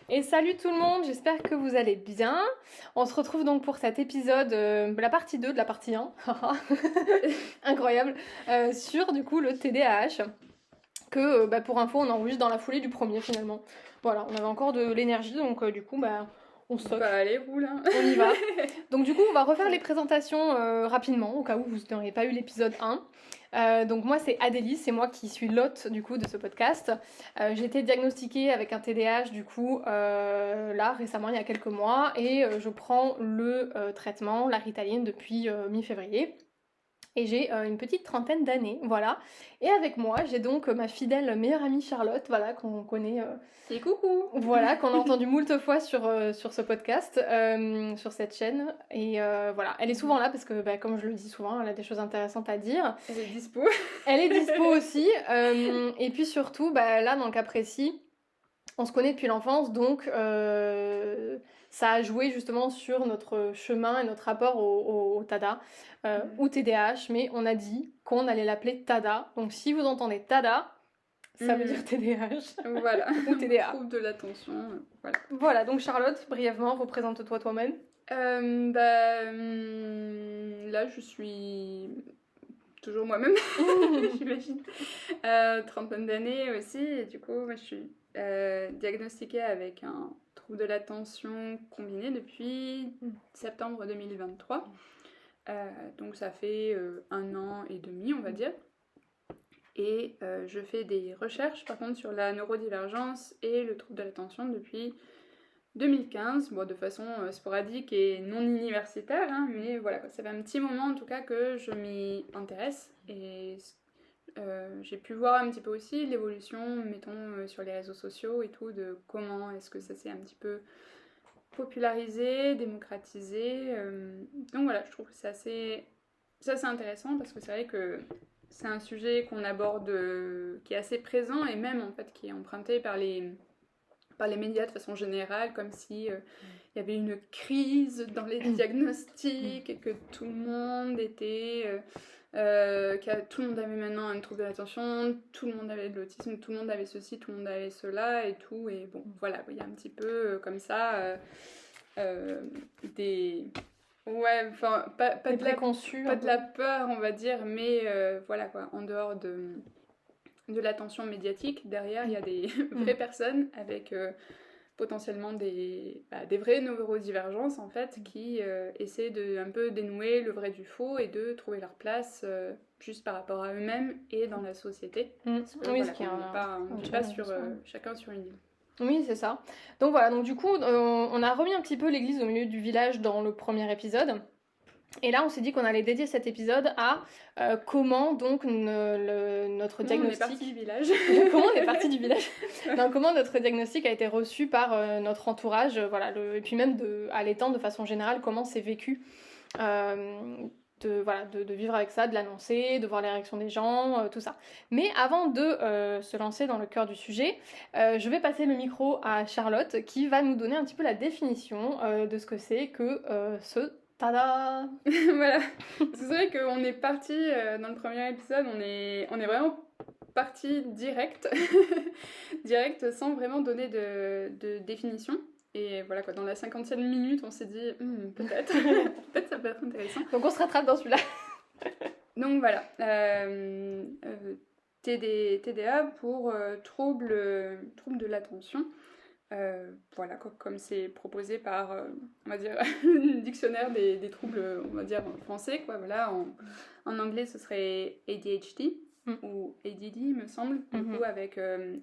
Et salut tout le monde, j'espère que vous allez bien. On se retrouve donc pour cet épisode, la partie 2 de la partie 1, incroyable, sur du coup le TDAH, que pour info on enregistre dans la foulée du premier finalement. Voilà, on avait encore de l'énergie donc du coup on stocke. Bah allez, roule hein. On y va. Donc du coup on va refaire les présentations rapidement, au cas où vous n'auriez pas eu l'épisode 1. Donc moi c'est Adélie, c'est moi qui suis l'hôte du coup de ce podcast. J'ai été diagnostiquée avec un TDAH du coup là récemment il y a quelques mois et je prends le traitement, la Ritaline depuis mi-février. Et j'ai une petite trentaine d'années, voilà. Et avec moi, j'ai donc ma fidèle meilleure amie Charlotte, voilà, qu'on connaît. Et coucou. Voilà, qu'on a entendu moult fois sur ce podcast, sur cette chaîne. Et voilà, elle est souvent là parce que, comme je le dis souvent, elle a des choses intéressantes à dire. Elle est dispo. Elle est dispo aussi. Et puis surtout, là, dans le cas précis, on se connaît depuis l'enfance, donc ça a joué justement sur notre chemin et notre rapport au TADA ou TDAH, mais on a dit qu'on allait l'appeler TADA. Donc si vous entendez TADA, ça veut dire TDAH. Voilà. Ou TDA. Trouble de l'attention. Voilà. Voilà, donc Charlotte, brièvement, représente-toi toi-même. Là, je suis toujours moi-même, j'imagine. Trentaine d'années aussi, et du coup, moi, je suis diagnostiquée avec un trouble de l'attention combiné depuis septembre 2023. Donc ça fait 1 an et demi, on va dire. Et je fais des recherches par contre sur la neurodivergence et le trouble de l'attention depuis 2015, de façon sporadique et non universitaire, hein, mais voilà, ça fait un petit moment en tout cas que je m'y intéresse et j'ai pu voir un petit peu aussi l'évolution, mettons, sur les réseaux sociaux et tout, de comment est-ce que ça s'est un petit peu popularisé, démocratisé. Donc voilà, je trouve que c'est assez intéressant parce que c'est vrai que c'est un sujet qu'on aborde, qui est assez présent et même en fait qui est emprunté par les médias de façon générale, comme si il y avait une crise dans les diagnostics et que tout le monde était... tout le monde avait maintenant un trouble de l'attention, tout le monde avait de l'autisme, tout le monde avait ceci, tout le monde avait cela et tout. Et bon, voilà, il y a un petit peu comme ça des... Ouais, enfin, pas Des de la, préconçus. pas de la peur, on va dire, mais voilà quoi, en dehors de l'attention médiatique, derrière il y a des vraies personnes avec potentiellement des vraies neurodivergences en fait, qui essaient de un peu dénouer le vrai du faux et de trouver leur place juste par rapport à eux-mêmes et dans la société. Parce que, oui, voilà, on n'est pas sur, chacun sur une île. Oui, c'est ça. Donc voilà, donc du coup, on a remis un petit peu l'église au milieu du village dans le premier épisode. Et là, on s'est dit qu'on allait dédier cet épisode à comment donc notre diagnostic... On est parti du village. Comment on est parti du village. Non, comment notre diagnostic a été reçu par notre entourage, voilà, et puis même à l'étang de façon générale, comment c'est vécu de vivre avec ça, de l'annoncer, de voir les réactions des gens, tout ça. Mais avant de se lancer dans le cœur du sujet, je vais passer le micro à Charlotte qui va nous donner un petit peu la définition de ce que c'est que ce tada. Voilà. C'est vrai qu'on est parti dans le premier épisode, on est vraiment parti direct, direct sans vraiment donner de définition. Et voilà quoi, dans la 50e minute, on s'est dit peut-être, peut-être ça peut être intéressant. Donc on se rattrape dans celui-là. Donc voilà, TDA pour trouble de l'attention. Voilà, comme c'est proposé par, on va dire, le dictionnaire des troubles, on va dire, en français, quoi. Voilà, en anglais, ce serait ADHD. Ou ADD, il me semble, du coup, avec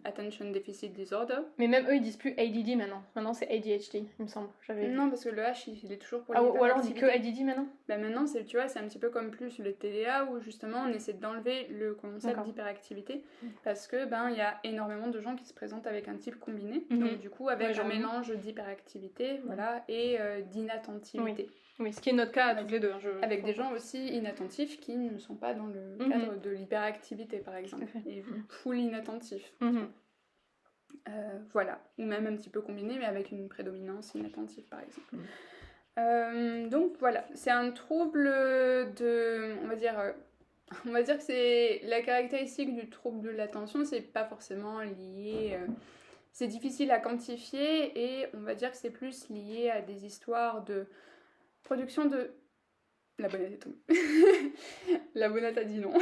Attention Deficit Disorder. Mais même eux, ils disent plus ADD maintenant. Maintenant, c'est ADHD, il me semble. Non, parce que le H, il est toujours pour ou alors on dit que ADD maintenant. Maintenant, tu vois, c'est un petit peu comme plus le TDA, où justement, on essaie d'enlever le concept d'hyperactivité, parce que, il y a énormément de gens qui se présentent avec un type combiné, donc du coup, avec un mélange d'hyperactivité, voilà, et d'inattentivité. Oui, ce qui est notre cas tous les deux. Avec des gens aussi inattentifs qui ne sont pas dans le cadre de l'hyperactivité, par exemple, et full inattentifs. Voilà, ou même un petit peu combiné, mais avec une prédominance inattentive, par exemple. Donc voilà, c'est un trouble de... On va dire que c'est la caractéristique du trouble de l'attention, c'est pas forcément lié c'est difficile à quantifier et on va dire que c'est plus lié à des histoires de production de... La bonnette est tombée. La bonnette a dit non.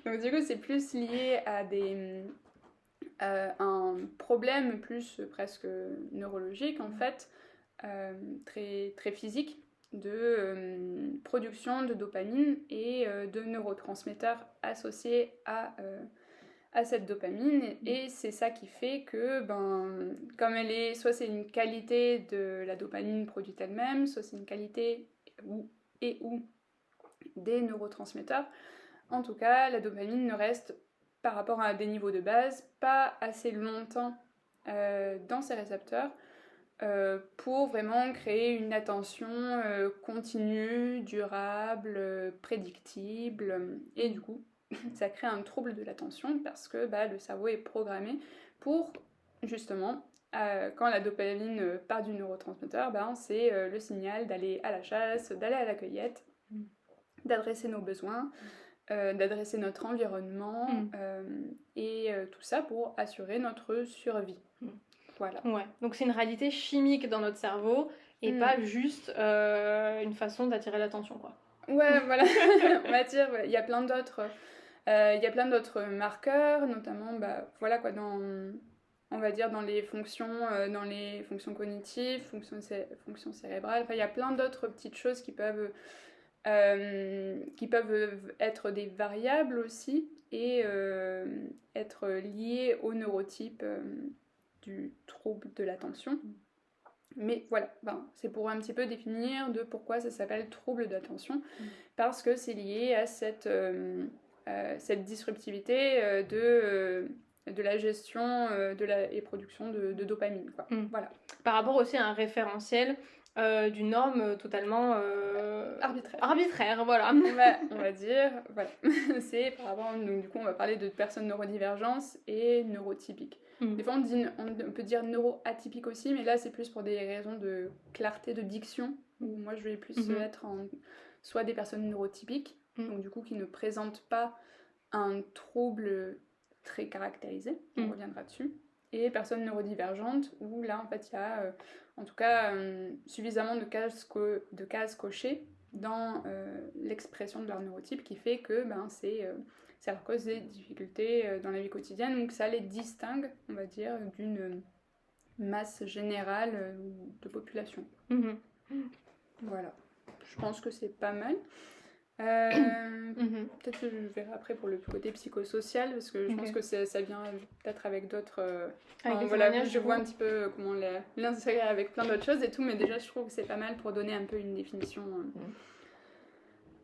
Donc du coup, c'est plus lié à un problème plus presque neurologique en fait, très, très physique de production de dopamine et de neurotransmetteurs associés à cette dopamine. Et c'est ça qui fait que, comme elle est, soit c'est une qualité de la dopamine produite elle-même, soit c'est une qualité ou des neurotransmetteurs. En tout cas, la dopamine ne reste, par rapport à des niveaux de base, pas assez longtemps dans ces récepteurs pour vraiment créer une attention continue, durable, prédictible. Et du coup, ça crée un trouble de l'attention parce que le cerveau est programmé pour, justement, quand la dopamine part du neurotransmetteur, c'est le signal d'aller à la chasse, d'aller à la cueillette, d'adresser nos besoins, d'adresser notre environnement, et tout ça pour assurer notre survie. Voilà. Ouais, donc c'est une réalité chimique dans notre cerveau et pas juste une façon d'attirer l'attention, quoi. Ouais, voilà, on va dire, il y a plein d'autres marqueurs, notamment, voilà quoi, on va dire dans les fonctions cognitives, fonctions cérébrales, il y a plein d'autres petites choses qui peuvent être des variables aussi et être liées au neurotype du trouble de l'attention. Mais voilà, c'est pour un petit peu définir de pourquoi ça s'appelle trouble d'attention, parce que c'est lié à cette disruptivité de la gestion et production de dopamine, quoi. Voilà. Par rapport aussi à un référentiel d'une norme totalement arbitraire, voilà. On va dire, voilà. C'est par rapport, donc, du coup, on va parler de personnes neurodivergentes et neurotypiques. Des fois, on peut dire neuroatypique aussi, mais là, c'est plus pour des raisons de clarté de diction, où moi, je vais plus être soit des personnes neurotypiques, donc du coup, qui ne présentent pas un trouble très caractérisé, on reviendra dessus, et personnes neurodivergentes, où là, en fait, il y a, en tout cas, suffisamment de cases cochées dans l'expression de leur neurotype, qui fait que ça leur cause des difficultés dans la vie quotidienne, donc ça les distingue, on va dire, d'une masse générale de population. Voilà, je pense que c'est pas mal. Peut-être que je verrai après pour le côté psychosocial, parce que je pense que ça vient peut-être avec d'autres... voilà, je vois un petit peu comment l'insérer avec plein d'autres choses et tout, mais déjà je trouve que c'est pas mal pour donner un peu une définition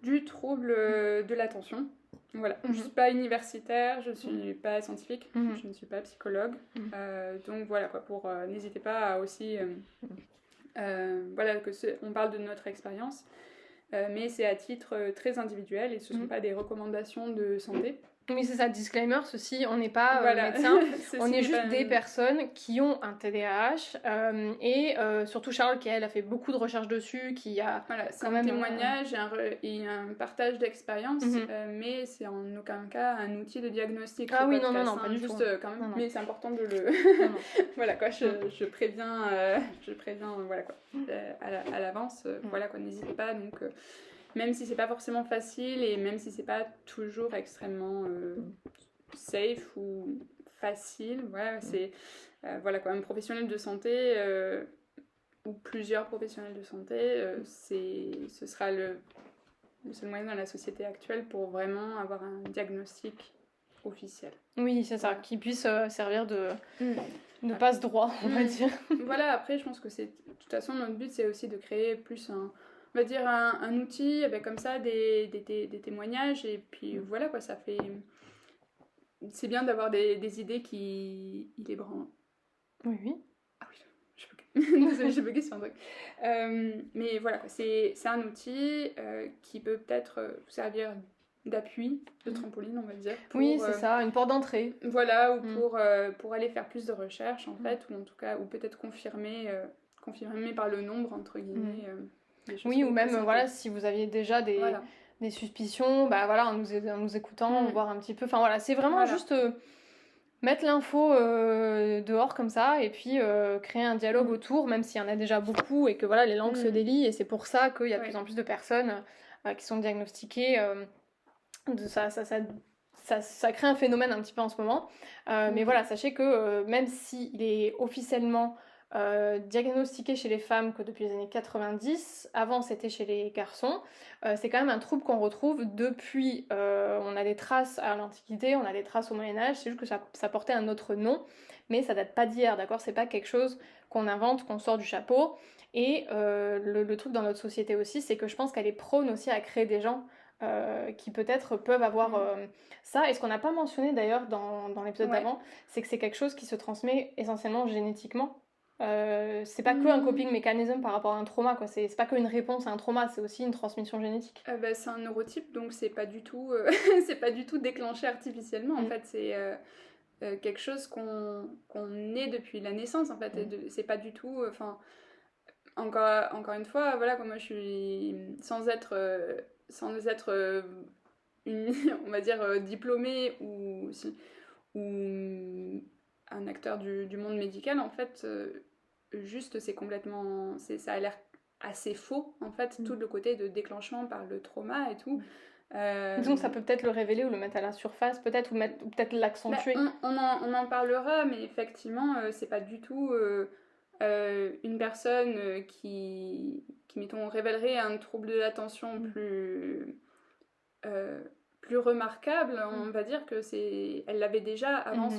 du trouble de l'attention. Voilà, je ne suis pas universitaire, je ne suis pas scientifique, je ne suis pas psychologue, donc voilà quoi, n'hésitez pas à aussi... voilà, on parle de notre expérience, mais c'est à titre très individuel et ce ne sont pas des recommandations de santé. Oui, c'est ça, disclaimer, ceci, on n'est pas médecin, on est juste des personnes qui ont un TDAH, et surtout Charles, qui elle a fait beaucoup de recherches dessus, qui a... Voilà, c'est un témoignage et un partage d'expérience, mais c'est en aucun cas un outil de diagnostic. Ah oui, non, pas du tout. Quand même, mais c'est important de le... voilà quoi, je préviens, voilà quoi, à l'avance, voilà quoi, n'hésitez pas, donc... même si c'est pas forcément facile et même si c'est pas toujours extrêmement safe ou facile, voilà, c'est voilà quoi, un professionnel de santé ou plusieurs professionnels de santé, ce sera le seul moyen dans la société actuelle pour vraiment avoir un diagnostic officiel. Oui, c'est ça, qui puisse servir de passe-droit, on va dire. Voilà, après je pense que de toute façon notre but c'est aussi de créer plus on va dire un outil avec comme ça des témoignages et puis voilà quoi, ça fait... C'est bien d'avoir des idées qui ébranlent. Oui. Ah oui, désolée, j'ai bugué sur un truc. Mais voilà quoi, c'est un outil qui peut peut-être servir d'appui, de trampoline on va dire. Oui, c'est ça, une porte d'entrée. Voilà, ou pour aller faire plus de recherches en fait, ou en tout cas, ou peut-être confirmer par le nombre entre guillemets. Oui, ou même voilà, si vous aviez déjà des suspicions, voilà, en nous écoutant, voir un petit peu. Enfin voilà, c'est vraiment juste mettre l'info dehors comme ça et puis créer un dialogue autour, même s'il y en a déjà beaucoup et que voilà, les langues se délient, et c'est pour ça qu'il y a de plus en plus de personnes qui sont diagnostiquées. Ça crée un phénomène un petit peu en ce moment. Mais voilà, sachez que même s'il est officiellement diagnostiqué chez les femmes que depuis les années 90, avant c'était chez les garçons, c'est quand même un trouble qu'on retrouve depuis, on a des traces à l'Antiquité, on a des traces au Moyen-Âge, c'est juste que ça portait un autre nom, mais ça date pas d'hier, d'accord? C'est pas quelque chose qu'on invente, qu'on sort du chapeau. Et le truc dans notre société aussi, c'est que je pense qu'elle est prône aussi à créer des gens qui peut-être peuvent avoir ça. Et ce qu'on n'a pas mentionné d'ailleurs dans l'épisode d'avant, c'est que c'est quelque chose qui se transmet essentiellement génétiquement. C'est pas que un coping mécanisme par rapport à un trauma, quoi. C'est pas qu'une réponse à un trauma, c'est aussi une transmission génétique. C'est un neurotype, donc c'est pas du tout, c'est pas du tout déclenché artificiellement. En fait, c'est quelque chose qu'on est depuis la naissance. En fait, c'est pas du tout. Enfin, encore une fois, voilà, comme moi je suis sans être on va dire diplômée ou un acteur du monde médical, en fait, juste c'est complètement, ça a l'air assez faux, en fait, tout le côté de déclenchement par le trauma et tout. Donc ça peut peut-être le révéler ou le mettre à la surface, peut-être, ou peut-être l'accentuer. On en parlera, mais effectivement, c'est pas du tout une personne qui, mettons, révélerait un trouble de l'attention plus remarquable. On va dire que elle l'avait déjà avant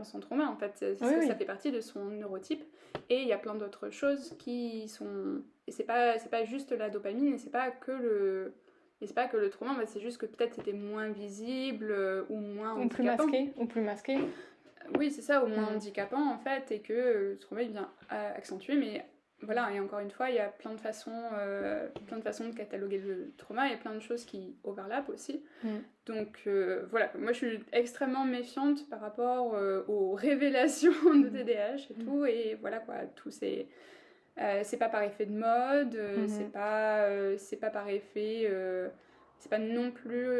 son trauma, en fait. Ça fait partie de son neurotype. Et il y a plein d'autres choses qui sont... Et c'est pas juste la dopamine, et c'est pas que le trauma, c'est juste que peut-être c'était moins visible ou moins handicapant. Ou plus masqué. Oui, c'est ça, ou moins handicapant en fait, et que le trauma il vient accentuer, mais voilà, et encore une fois, il y a plein de façons de cataloguer le trauma, il y a plein de choses qui overlappent aussi. Donc voilà, moi je suis extrêmement méfiante par rapport aux révélations de TDAH et tout, et voilà quoi, tout c'est pas par effet de mode, c'est pas par effet... c'est pas non plus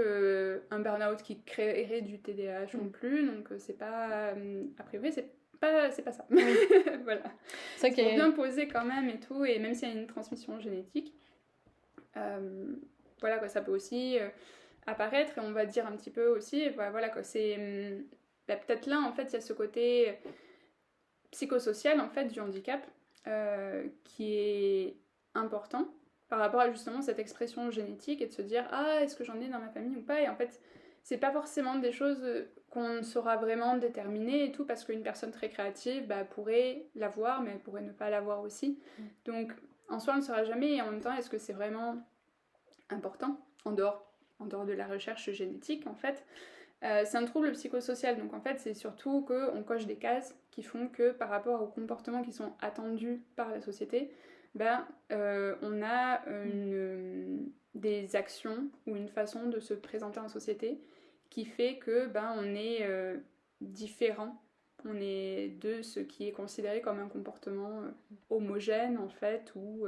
un burn-out qui créerait du TDAH non plus, donc c'est pas... a priori, c'est pas ça. Voilà. C'est bien posé quand même et tout, et même s'il y a une transmission génétique, voilà quoi, ça peut aussi apparaître, et on va dire un petit peu aussi, voilà quoi, c'est... peut-être là, en fait, il y a ce côté psychosocial, en fait, du handicap, qui est important par rapport à justement cette expression génétique, et de se dire est-ce que j'en ai dans ma famille ou pas, et en fait c'est pas forcément des choses qu'on ne saura vraiment déterminer et tout, parce qu'une personne très créative pourrait l'avoir, mais elle pourrait ne pas l'avoir aussi. Donc en soi on ne saura jamais, et en même temps est-ce que c'est vraiment important en dehors de la recherche génétique en fait. C'est un trouble psychosocial, donc en fait c'est surtout qu'on coche des cases qui font que par rapport aux comportements qui sont attendus par la société, on a des actions ou une façon de se présenter en société qui fait que on est différent, on est de ce qui est considéré comme un comportement homogène en fait, ou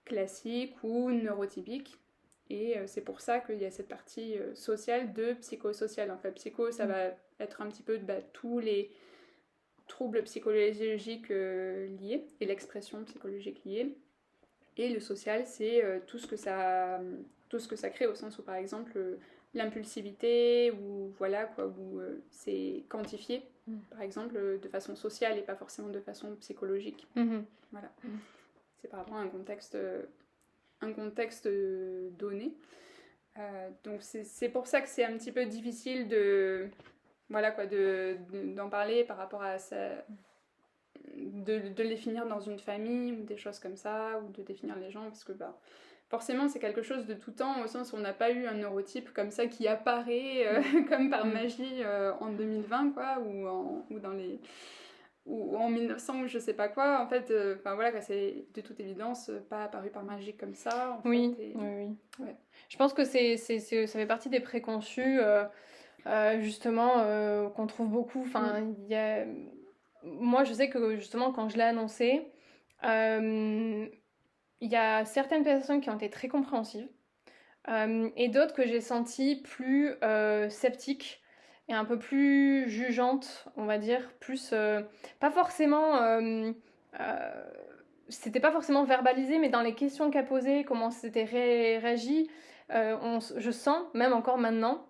classique ou neurotypique. Et c'est pour ça qu'il y a cette partie sociale de psychosocial. En fait, psycho, ça va être un petit peu tous les troubles psychologiques liés et l'expression psychologique liée. Et le social, c'est tout ce que ça crée, au sens où, par exemple, l'impulsivité, ou voilà quoi, où c'est quantifié, par exemple, de façon sociale et pas forcément de façon psychologique. Voilà. C'est par rapport à un contexte donné. Donc c'est pour ça que c'est un petit peu difficile d'en parler par rapport à ça, de le définir dans une famille ou des choses comme ça, ou de définir les gens, parce que forcément c'est quelque chose de tout temps, au sens où on n'a pas eu un neurotype comme ça qui apparaît comme par magie en 2020 quoi, ou dans les... ou en 1900 ou je sais pas quoi, en fait, voilà, c'est de toute évidence pas apparu par magie comme ça. Oui. Ouais. Je pense que ça fait partie des préconçus, justement, qu'on trouve beaucoup. Moi, je sais que justement, quand je l'ai annoncé, il y a certaines personnes qui ont été très compréhensives, et d'autres que j'ai senties plus sceptiques. est un peu plus jugeante, on va dire, plus pas forcément c'était pas forcément verbalisé, mais dans les questions qu'elle posait, comment c'était réagi, je sens, même encore maintenant,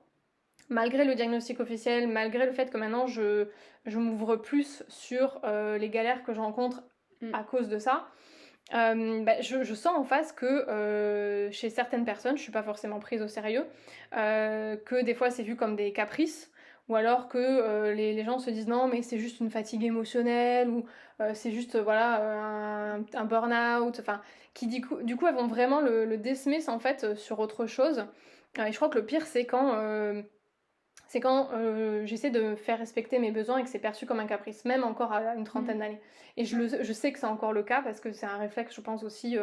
malgré le diagnostic officiel, malgré le fait que maintenant je m'ouvre plus sur les galères que je rencontre à cause de ça, je sens en face que chez certaines personnes, je suis pas forcément prise au sérieux, que des fois c'est vu comme des caprices, ou alors que les gens se disent non mais c'est juste une fatigue émotionnelle, ou c'est juste voilà un burn-out, enfin qui du coup elles vont vraiment le dismiss en fait sur autre chose. Et je crois que le pire c'est quand j'essaie de faire respecter mes besoins et que c'est perçu comme un caprice, même encore à une trentaine d'années. Et je sais que c'est encore le cas parce que c'est un réflexe, je pense, aussi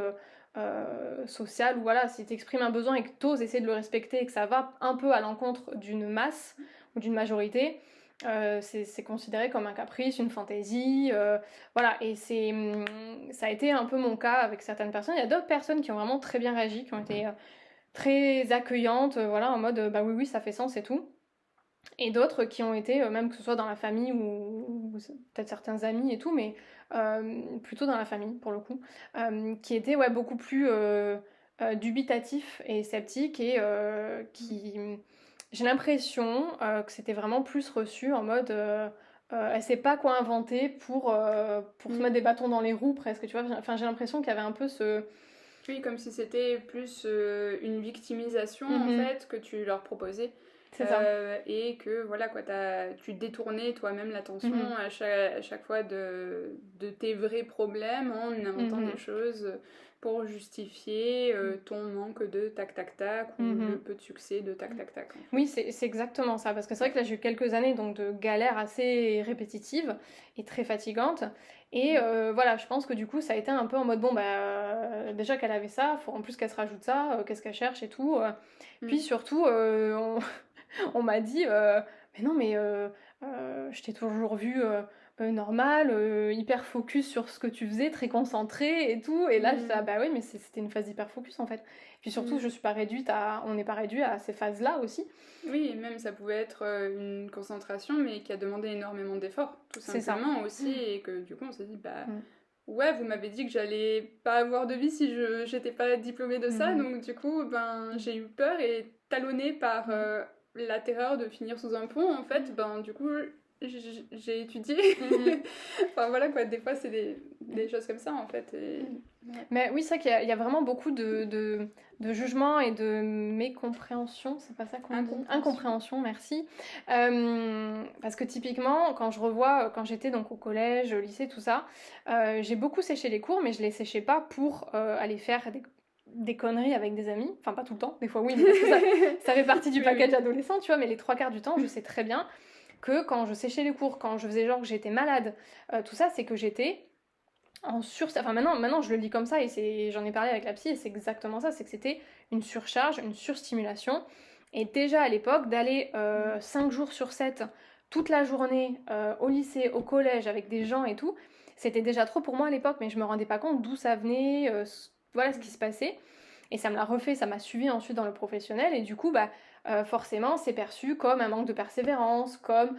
social, où voilà, si tu exprimes un besoin et que tu oses essayer de le respecter et que ça va un peu à l'encontre d'une masse ou d'une majorité, c'est considéré comme un caprice, une fantaisie, voilà, et ça a été un peu mon cas avec certaines personnes. Il y a d'autres personnes qui ont vraiment très bien réagi, qui ont été très accueillantes, voilà, en mode bah oui, oui, ça fait sens et tout. Et d'autres qui ont été, même que ce soit dans la famille ou peut-être certains amis et tout, mais plutôt dans la famille pour le coup, qui étaient ouais, beaucoup plus dubitatifs et sceptiques et qui... J'ai l'impression que c'était vraiment plus reçu en mode... elle sait pas quoi inventer pour se mettre des bâtons dans les roues presque, tu vois. Enfin, j'ai l'impression qu'il y avait un peu ce... Oui, comme si c'était plus une victimisation en fait que tu leur proposais. C'est ça. Et que voilà quoi, tu détournais toi-même l'attention à chaque fois de tes vrais problèmes en inventant des choses pour justifier ton manque de tac tac tac ou le peu de succès de tac tac tac. En fait. Oui, c'est exactement ça, parce que c'est vrai que là j'ai eu quelques années donc, de galères assez répétitives et très fatigantes. Et voilà, je pense que du coup ça a été un peu en mode bon bah déjà qu'elle avait ça, faut en plus qu'elle se rajoute ça, qu'est-ce qu'elle cherche et tout. Puis surtout on m'a dit mais non mais je t'ai toujours vu normal, hyper focus sur ce que tu faisais, très concentré et tout. Et là je disais bah oui mais c'était une phase hyper focus en fait. Puis surtout je suis pas réduite on n'est pas réduit à ces phases là aussi. Oui, et même ça pouvait être une concentration mais qui a demandé énormément d'efforts tout simplement aussi et que du coup on s'est dit bah ouais, vous m'avez dit que j'allais pas avoir de vie si j'étais pas diplômée de ça, donc du coup, ben, j'ai eu peur et talonnée par la terreur de finir sous un pont, en fait, ben, du coup, j'ai étudié. Enfin voilà quoi, des fois c'est des choses comme ça en fait. Et... Ouais. Mais oui, c'est vrai qu'il y a vraiment beaucoup de jugement et de mécompréhension, c'est pas ça qu'on dit ? Incompréhension, merci. Parce que typiquement, quand je revois, quand j'étais donc au collège, au lycée, tout ça, j'ai beaucoup séché les cours, mais je les séchais pas pour aller faire des conneries avec des amis. Enfin, pas tout le temps, des fois oui, mais parce que ça fait partie du package adolescent, tu vois, mais les 3 quarts du temps, je sais très bien que quand je séchais les cours, quand je faisais genre que j'étais malade, tout ça, c'est que j'étais enfin maintenant je le lis comme ça et j'en ai parlé avec la psy et c'est exactement ça, c'est que c'était une surcharge, une surstimulation. Et déjà à l'époque d'aller 5 jours sur 7 toute la journée au lycée, au collège avec des gens et tout, c'était déjà trop pour moi à l'époque, mais je me rendais pas compte d'où ça venait, voilà ce qui se passait. Et ça me l'a refait, ça m'a suivi ensuite dans le professionnel et du coup bah forcément c'est perçu comme un manque de persévérance, comme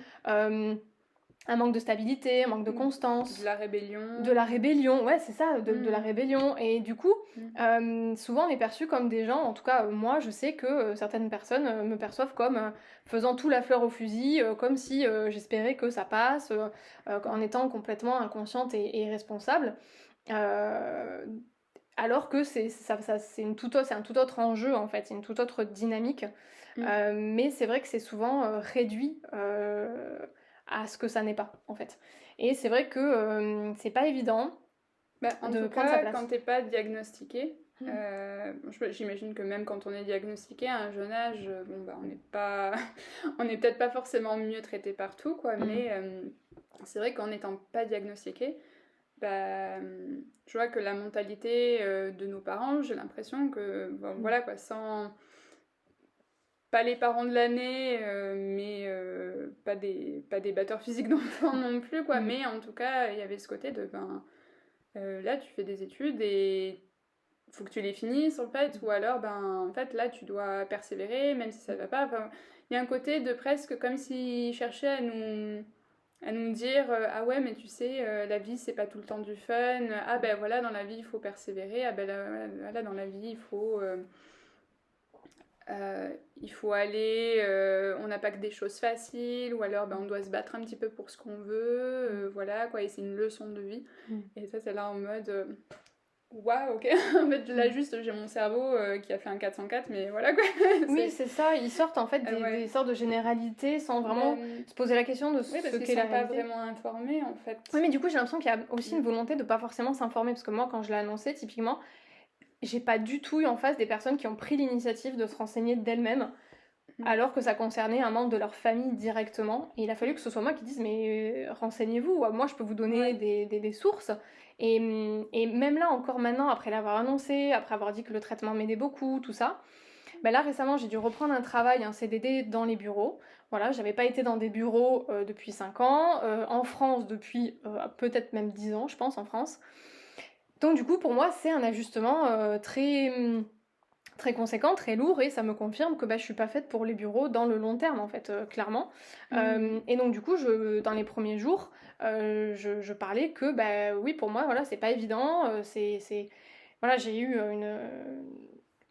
un manque de stabilité, un manque de constance. De la rébellion. De la rébellion, ouais, c'est ça, de la rébellion. Et du coup, souvent on est perçu comme des gens, en tout cas moi je sais que certaines personnes me perçoivent comme faisant tout la fleur au fusil, comme si j'espérais que ça passe, en étant complètement inconsciente et irresponsable. Alors que c'est un tout autre enjeu en fait, c'est une toute autre dynamique. Mais c'est vrai que c'est souvent réduit à ce que ça n'est pas en fait. Et c'est vrai que c'est pas évident en de tout prendre sa cas, place. quand t'es pas diagnostiqué, j'imagine que même quand on est diagnostiqué à un jeune âge, bon bah on n'est pas, on n'est peut-être pas forcément mieux traité partout quoi, mais c'est vrai qu'en n'étant pas diagnostiqué, bah, je vois que la mentalité de nos parents, j'ai l'impression que bon, voilà quoi, sans pas les parents de l'année, mais pas des batteurs physiques d'enfants non plus quoi, mais en tout cas il y avait ce côté de ben là tu fais des études et faut que tu les finisses en fait, ou alors ben en fait là tu dois persévérer même si ça va pas. Enfin, il y a un côté de presque comme s'ils cherchaient à nous dire ah ouais mais tu sais la vie c'est pas tout le temps du fun, ah ben voilà dans la vie il faut persévérer, ah ben là, dans la vie il faut aller, on n'a pas que des choses faciles, ou alors ben, on doit se battre un petit peu pour ce qu'on veut, voilà quoi, et c'est une leçon de vie. Et ça c'est là en mode waouh, ok. En fait, là, juste, j'ai mon cerveau qui a fait un 404, mais voilà quoi. Oui, c'est ça. Ils sortent en fait des sortes de généralités sans vraiment se poser la question de ce qu'est la réalité. Oui, parce qu'ils sont pas vraiment informés en fait. Oui, mais du coup, j'ai l'impression qu'il y a aussi une volonté de pas forcément s'informer. Parce que moi, quand je l'ai annoncé, typiquement, j'ai pas du tout eu en face des personnes qui ont pris l'initiative de se renseigner d'elles-mêmes. Alors que ça concernait un membre de leur famille directement. Et il a fallu que ce soit moi qui dise mais renseignez-vous, moi je peux vous donner des sources. Et même là encore maintenant, après l'avoir annoncé, après avoir dit que le traitement m'aidait beaucoup, tout ça, ben là récemment j'ai dû reprendre un travail, un CDD dans les bureaux. Voilà, j'avais pas été dans des bureaux depuis 5 ans, en France depuis peut-être même 10 ans je pense en France. Donc du coup pour moi c'est un ajustement très conséquent, très lourd, et ça me confirme que je suis pas faite pour les bureaux dans le long terme en fait, clairement. Et donc du coup, dans les premiers jours, je parlais que oui, pour moi, voilà, c'est pas évident, voilà, j'ai eu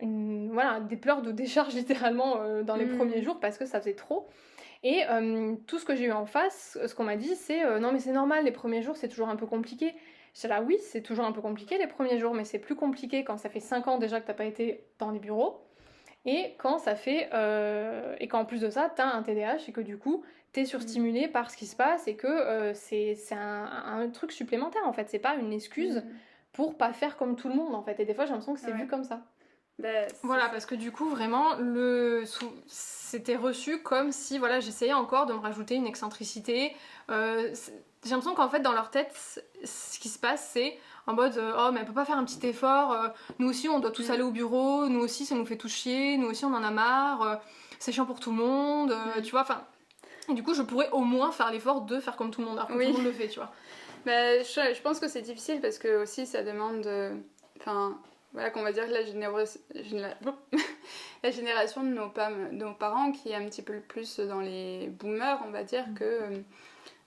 des pleurs de décharge littéralement dans les premiers jours parce que ça faisait trop. Et tout ce que j'ai eu en face, ce qu'on m'a dit, c'est non mais c'est normal, les premiers jours c'est toujours un peu compliqué. J'étais là, oui, c'est toujours un peu compliqué les premiers jours, mais c'est plus compliqué quand ça fait 5 ans déjà que t'as pas été dans les bureaux, et quand ça fait et qu'en plus de ça, t'as un TDAH et que du coup, t'es surstimulé par ce qui se passe, et que c'est un truc supplémentaire en fait, c'est pas une excuse pour pas faire comme tout le monde en fait, et des fois j'ai l'impression que c'est vu comme ça. Voilà, parce que du coup, vraiment, c'était reçu comme si voilà, j'essayais encore de me rajouter une excentricité. J'ai l'impression qu'en fait, dans leur tête, ce qui se passe, c'est en mode oh, mais elle peut pas faire un petit effort, nous aussi on doit tous aller au bureau, nous aussi ça nous fait tous chier, nous aussi on en a marre, c'est chiant pour tout le monde, tu vois, enfin. Et du coup, je pourrais au moins faire l'effort de faire comme tout le monde, alors que tout le monde le fait, tu vois. Je pense que c'est difficile parce que aussi ça demande. Voilà qu'on va dire que la génération de nos parents qui est un petit peu plus dans les boomers, on va dire que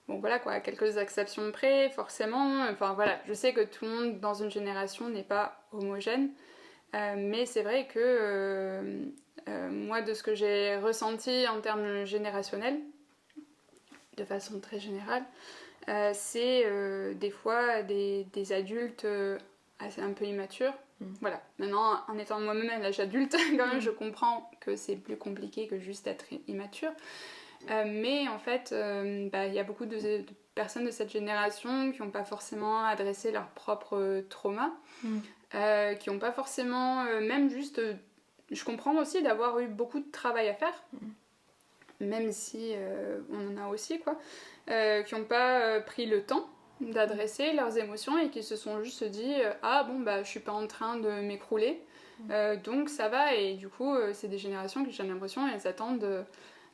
bon voilà quoi, à quelques exceptions près forcément, enfin voilà, je sais que tout le monde dans une génération n'est pas homogène, mais c'est vrai que moi de ce que j'ai ressenti en termes générationnels de façon très générale, c'est des fois des adultes assez un peu immatures. Voilà, maintenant en étant moi-même à l'âge adulte, quand même je comprends que c'est plus compliqué que juste être immature, mais en fait y a beaucoup de personnes de cette génération qui n'ont pas forcément adressé leur propre trauma, qui n'ont pas forcément même juste je comprends aussi d'avoir eu beaucoup de travail à faire, même si on en a aussi quoi, qui n'ont pas pris le temps d'adresser leurs émotions et qui se sont juste dit ah bon je suis pas en train de m'écrouler, donc ça va. Et du coup c'est des générations qui, j'ai l'impression, elles attendent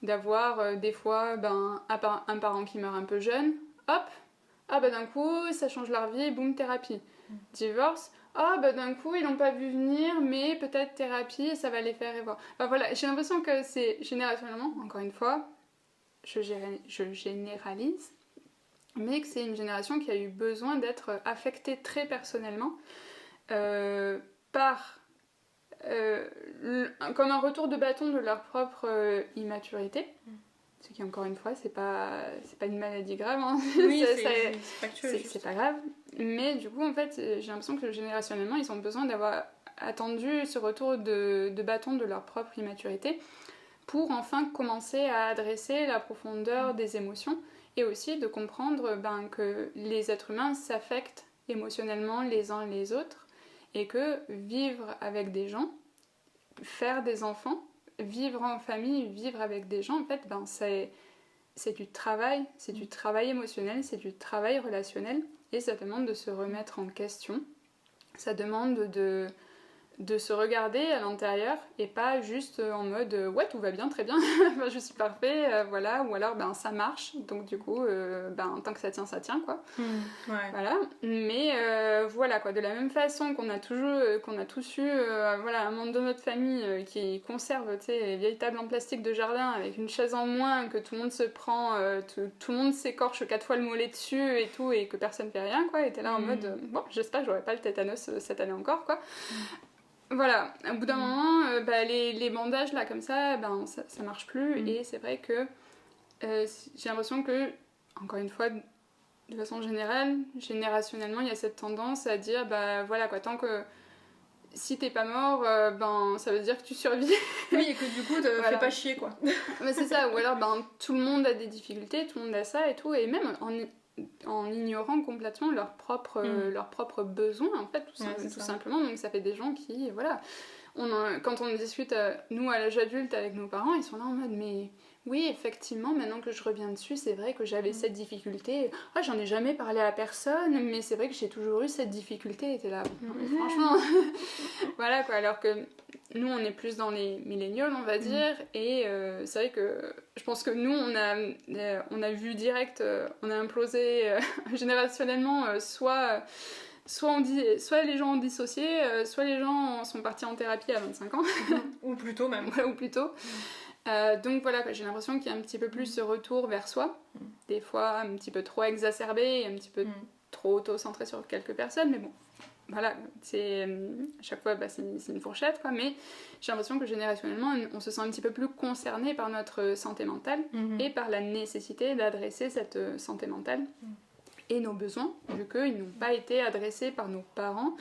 d'avoir des fois un parent qui meurt un peu jeune, hop, d'un coup ça change leur vie, boum, thérapie. Divorce, d'un coup ils l'ont pas vu venir, mais peut-être thérapie et ça va les faire revoir. Voilà, j'ai l'impression que c'est générationnellement, encore une fois, je généralise, mais que c'est une génération qui a eu besoin d'être affectée très personnellement par comme un retour de bâton de leur propre immaturité. Ce qui, encore une fois, c'est pas une maladie grave, hein. Oui, c'est factuel. C'est pas grave. Mais du coup, en fait, j'ai l'impression que générationnellement, ils ont besoin d'avoir attendu ce retour de bâton de leur propre immaturité pour enfin commencer à adresser la profondeur des émotions, et aussi de comprendre que les êtres humains s'affectent émotionnellement les uns les autres, et que vivre avec des gens, faire des enfants, vivre en famille, vivre avec des gens, en fait, c'est du travail émotionnel, c'est du travail relationnel, et ça demande de se remettre en question, ça demande de se regarder à l'intérieur et pas juste en mode ouais tout va bien très bien je suis parfait voilà, ou alors ben ça marche donc du coup ben tant que ça tient quoi. Ouais. Voilà, mais voilà quoi, de la même façon qu'on a tous eu voilà, un membre de notre famille qui conserve les vieilles tables en plastique de jardin avec une chaise en moins, que tout le monde se prend, tout le monde s'écorche 4 fois le mollet dessus et tout, et que personne fait rien quoi, et t'es là en mode bon, j'espère que j'aurai pas le tétanos cette année encore quoi. Voilà, au bout d'un moment, les bandages là comme ça, ça marche plus, et c'est vrai que j'ai l'impression que, encore une fois, de façon générale, générationnellement, il y a cette tendance à dire, voilà quoi, tant que si t'es pas mort, ça veut dire que tu survis. Oui, et que du coup, fais pas chier quoi. Mais c'est ça, ou alors tout le monde a des difficultés, tout le monde a ça et tout, et même en ignorant complètement leurs propres besoins en fait, tout simplement. Donc ça fait des gens qui, voilà, quand on discute, nous à l'âge adulte avec nos parents, ils sont là en mode mais oui effectivement maintenant que je reviens dessus c'est vrai que j'avais cette difficulté, j'en ai jamais parlé à personne mais c'est vrai que j'ai toujours eu cette difficulté, et t'es là franchement voilà quoi, alors que nous on est plus dans les millennials on va dire, et c'est vrai que je pense que nous on a vu direct, on a implosé générationnellement, soit les gens ont dissocié, soit les gens sont partis en thérapie à 25 ans. Ou plus tôt même. Ou plus tôt. Donc voilà, j'ai l'impression qu'il y a un petit peu plus ce retour vers soi, des fois un petit peu trop exacerbé, un petit peu trop auto-centré sur quelques personnes, mais bon, voilà, à chaque fois c'est une fourchette, quoi, mais j'ai l'impression que générationnellement on se sent un petit peu plus concerné par notre santé mentale et par la nécessité d'adresser cette santé mentale. Et nos besoins, vu qu'ils n'ont pas été adressés par nos parents,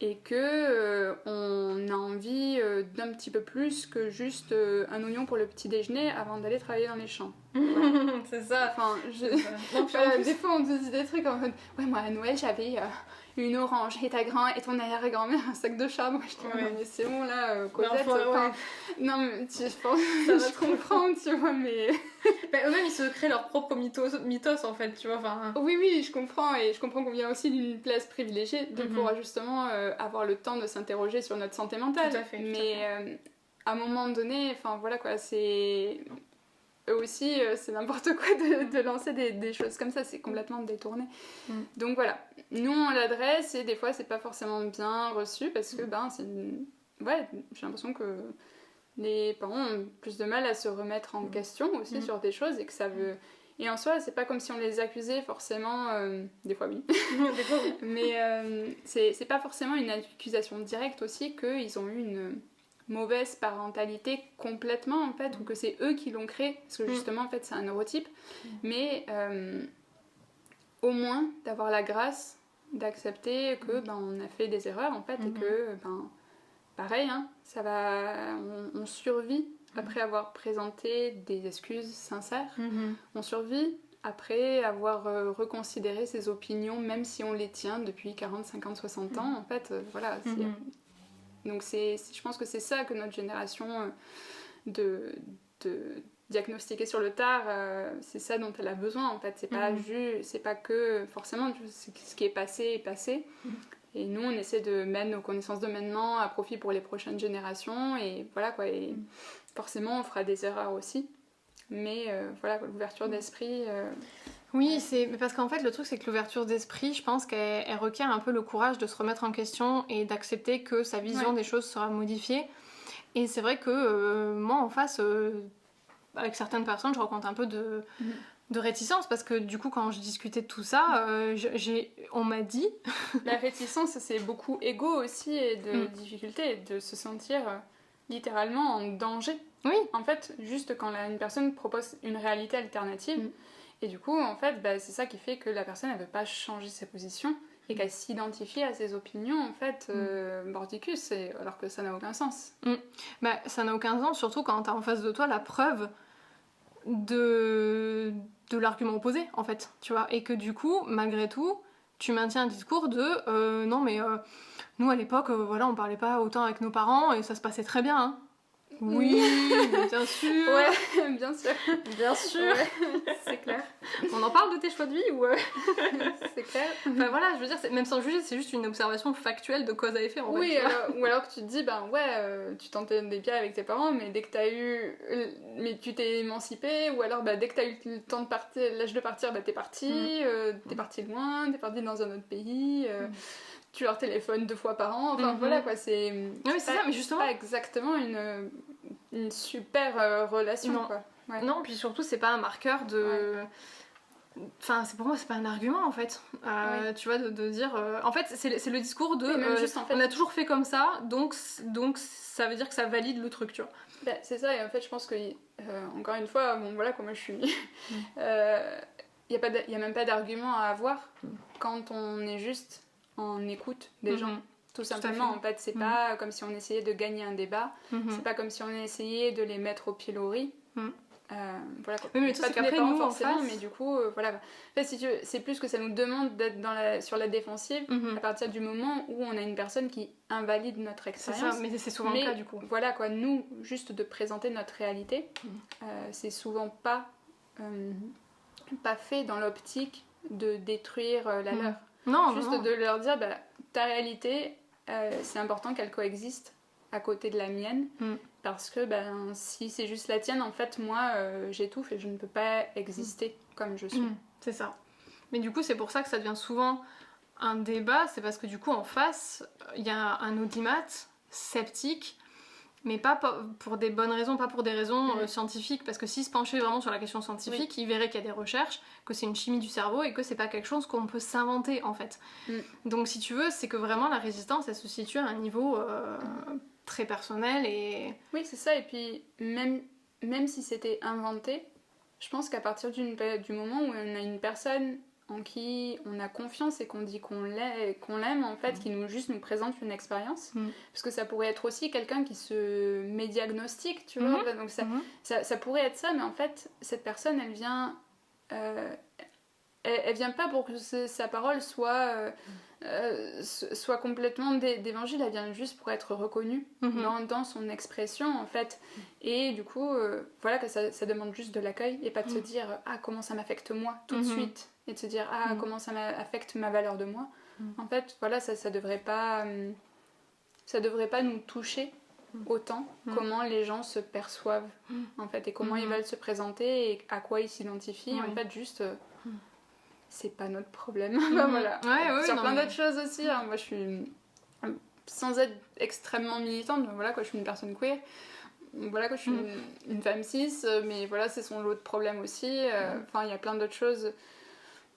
et que on a envie d'un petit peu plus que juste un oignon pour le petit déjeuner avant d'aller travailler dans les champs. Voilà. C'est ça. Enfin, des fois on te dit des trucs en mode ouais, moi à Noël j'avais une orange, et ton arrière-grand-mère un sac de charbon. Je dis non mais c'est bon là, Cosette, non mais je comprends, tu vois, mais eux-mêmes ils se créent leur propre mythos en fait, tu vois. Oui, je comprends, et je comprends qu'on vient aussi d'une place privilégiée de pouvoir justement avoir le temps de s'interroger sur notre santé mentale. Tout à fait. Mais à un moment donné, enfin voilà quoi, c'est eux aussi, c'est n'importe quoi de lancer des choses comme ça, c'est complètement détourné. Donc voilà, nous on l'adresse, et des fois c'est pas forcément bien reçu parce que ouais, j'ai l'impression que les parents ont plus de mal à se remettre en question aussi sur des choses, et que ça veut... Et en soi, c'est pas comme si on les accusait forcément, des fois oui, des fois, oui. Mais c'est pas forcément une accusation directe aussi qu'ils ont eu une mauvaise parentalité complètement en fait, ou que c'est eux qui l'ont créé, parce que justement en fait c'est un neurotype, mais au moins d'avoir la grâce d'accepter que on a fait des erreurs en fait, et que pareil, hein, ça va, on survit après avoir présenté des excuses sincères, on survit après avoir reconsidéré ses opinions, même si on les tient depuis 40, 50, 60 ans, en fait, voilà. Donc je pense que c'est ça que notre génération de diagnostiquer sur le tard, c'est ça dont elle a besoin, en fait. C'est pas que, forcément, ce qui est passé. Et nous, on essaie de mettre nos connaissances de maintenant à profit pour les prochaines générations, et voilà quoi. Et forcément, on fera des erreurs aussi. Mais voilà, l'ouverture d'esprit... Oui, c'est parce qu'en fait, le truc, c'est que l'ouverture d'esprit, je pense qu'elle requiert un peu le courage de se remettre en question et d'accepter que sa vision des choses sera modifiée. Et c'est vrai que moi, en face, avec certaines personnes, je rencontre un peu de réticence, parce que du coup, quand je discutais de tout ça, on m'a dit... La réticence, c'est beaucoup égo aussi, et de difficulté, de se sentir littéralement en danger. Oui. En fait, juste quand une personne propose une réalité alternative, et du coup, en fait, c'est ça qui fait que la personne, elle veut pas changer ses positions, et qu'elle s'identifie à ses opinions, en fait, mordicus, alors que ça n'a aucun sens. Ça n'a aucun sens, surtout quand t'as en face de toi la preuve de l'argument opposé, en fait, tu vois, et que du coup, malgré tout, tu maintiens un discours de non mais nous à l'époque, voilà, on parlait pas autant avec nos parents et ça se passait très bien, hein. Oui, bien sûr. Ouais, bien sûr. Bien sûr. Ouais, c'est clair. On en parle de tes choix de vie ou C'est clair. Enfin voilà, je veux dire, même sans juger, c'est juste une observation factuelle de cause à effet en fait. Oui, Tu vois. ou alors que tu te dis, ben ouais, tu t'entraînes des pieds avec tes parents, mais dès que t'as eu. Mais tu t'es émancipé, ou alors dès que t'as eu le temps de partir, l'âge de partir, t'es parti, t'es parti loin, t'es parti dans un autre pays, tu leur téléphones 2 fois par an, enfin voilà quoi, c'est. Oui, c'est ça, mais justement. Pas exactement une super relation Non. quoi. Ouais. Non, puis surtout, c'est pas un marqueur de. Enfin, pour moi, c'est pas un argument en fait. Tu vois, de dire. En fait, c'est le discours de. Oui, même juste, en fait, on a toujours fait comme ça, donc ça veut dire que ça valide le truc, tu vois. Ben, c'est ça, et en fait, je pense que, encore une fois, bon voilà, comment je suis. Il n'y a même pas d'argument à avoir quand on est juste en écoute des gens. Tout simplement, en fait, c'est pas comme si on essayait de gagner un débat, c'est pas comme si on essayait de les mettre au pilori. Voilà quoi. Oui, mais tout pas c'est tous les qu'après, parents nous, forcément, en face... mais du coup, voilà. En fait, si tu veux, c'est plus que ça nous demande d'être sur la défensive à partir du moment où on a une personne qui invalide notre expérience. C'est ça, mais c'est souvent le cas du coup. Voilà quoi, nous, juste de présenter notre réalité, c'est souvent pas fait dans l'optique de détruire la leur. Non, juste de leur dire, bah, ta réalité, c'est important qu'elle coexiste à côté de la mienne. Parce que ben, si c'est juste la tienne, en fait, moi, j'étouffe et je ne peux pas exister comme je suis. C'est ça. Mais du coup, c'est pour ça que ça devient souvent un débat, c'est parce que du coup, en face, il y a un audimat sceptique, mais pas pour des bonnes raisons, pas pour des raisons scientifiques, parce que s'il se penchait vraiment sur la question scientifique, il verrait qu'il y a des recherches, que c'est une chimie du cerveau et que c'est pas quelque chose qu'on peut s'inventer, en fait. Donc, si tu veux, c'est que vraiment la résistance, elle se situe à un niveau... très personnel et... Oui, c'est ça, et puis même si c'était inventé, je pense qu'à partir du moment où on a une personne en qui on a confiance et qu'on dit qu'on l'aime, en fait, qui nous présente une expérience, parce que ça pourrait être aussi quelqu'un qui se met diagnostic, tu vois, donc ça pourrait être ça, mais en fait, cette personne, elle vient... elle vient pas pour que sa parole soit complètement d'évangile, elle vient juste pour être reconnue dans son expression en fait. Et du coup, voilà que ça demande juste de l'accueil et pas de se dire ah comment ça m'affecte moi tout de suite et de se dire ah comment ça affecte ma valeur de moi. En fait, voilà, ça devrait pas nous toucher autant comment les gens se perçoivent en fait et comment ils veulent se présenter et à quoi ils s'identifient. En fait, juste c'est pas notre problème. Voilà. Sur plein d'autres choses aussi. Hein. Moi, je suis, sans être extrêmement militante, voilà, quoi, je suis une personne queer. Voilà, quoi, je suis une femme cis, mais voilà, c'est son lot de problèmes aussi. Enfin, il y a plein d'autres choses.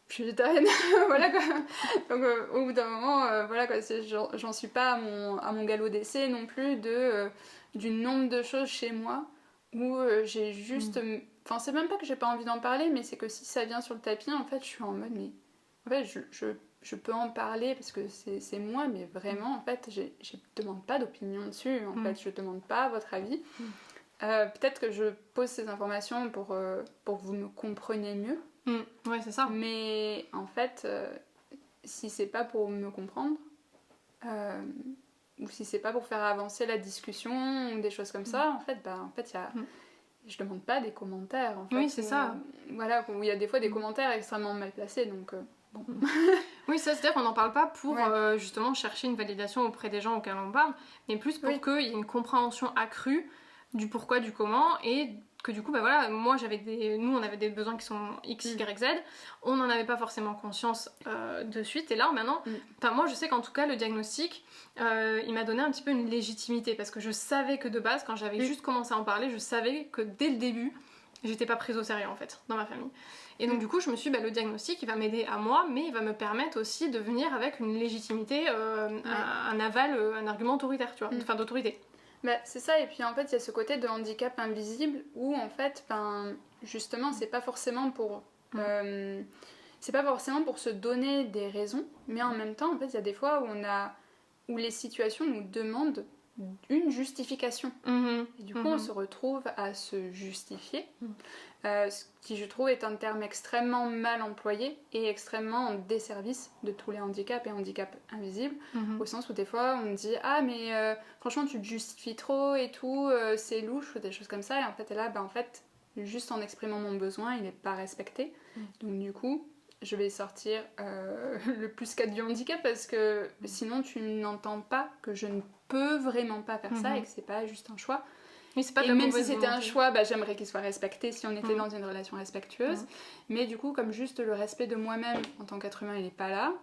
Je suis végétarienne. Voilà, quoi. Donc, au bout d'un moment, voilà, quoi, j'en suis pas à mon galop d'essai non plus du nombre de choses chez moi où j'ai juste... Enfin, c'est même pas que j'ai pas envie d'en parler, mais c'est que si ça vient sur le tapis, en fait, je suis en mode, mais... En fait, je peux en parler parce que c'est moi, mais vraiment, en fait, je demande pas d'opinion dessus, en fait, je demande pas votre avis. Peut-être que je pose ces informations pour que vous me compreniez mieux. Ouais, c'est ça. Mais, en fait, si c'est pas pour me comprendre, ou si c'est pas pour faire avancer la discussion, ou des choses comme ça, en fait, il y a... Je demande pas des commentaires en fait. Oui, c'est ça. Voilà, où il y a des fois des commentaires extrêmement mal placés, donc bon. Oui, ça, c'est-à-dire qu'on n'en parle pas pour justement chercher une validation auprès des gens auxquels on parle, mais plus pour qu'il y ait une compréhension accrue du pourquoi, du comment, et que du coup, bah voilà, nous on avait des besoins qui sont X, Y, Z, on n'en avait pas forcément conscience de suite, et là maintenant, moi je sais qu'en tout cas le diagnostic, il m'a donné un petit peu une légitimité, parce que je savais que de base, quand j'avais juste commencé à en parler, je savais que dès le début, j'étais pas prise au sérieux en fait, dans ma famille. Et donc du coup, je me suis dit, le diagnostic, il va m'aider à moi, mais il va me permettre aussi de venir avec une légitimité, un aval, un argument autoritaire, tu vois, enfin d'autorité. Bah, c'est ça, et puis en fait il y a ce côté de handicap invisible où en fait justement c'est pas forcément pour se donner des raisons, mais en même temps en fait il y a des fois où les situations nous demandent une justification. Et du coup, on se retrouve à se justifier, ce qui, je trouve, est un terme extrêmement mal employé et extrêmement en desservice de tous les handicaps et handicaps invisibles, au sens où des fois, on me dit « Ah, mais franchement, tu te justifies trop et tout, c'est louche » ou des choses comme ça. Et en fait, là, en fait, juste en exprimant mon besoin, il n'est pas respecté. Donc du coup, je vais sortir le plus 4 du handicap parce que sinon tu n'entends pas que je ne peux vraiment pas faire ça et que c'est pas juste un choix. Mais c'est pas de et la même si mauvaise c'était un volonté. choix, j'aimerais qu'il soit respecté si on était dans une relation respectueuse. Mais du coup, comme juste le respect de moi-même en tant qu'être humain, il n'est pas là,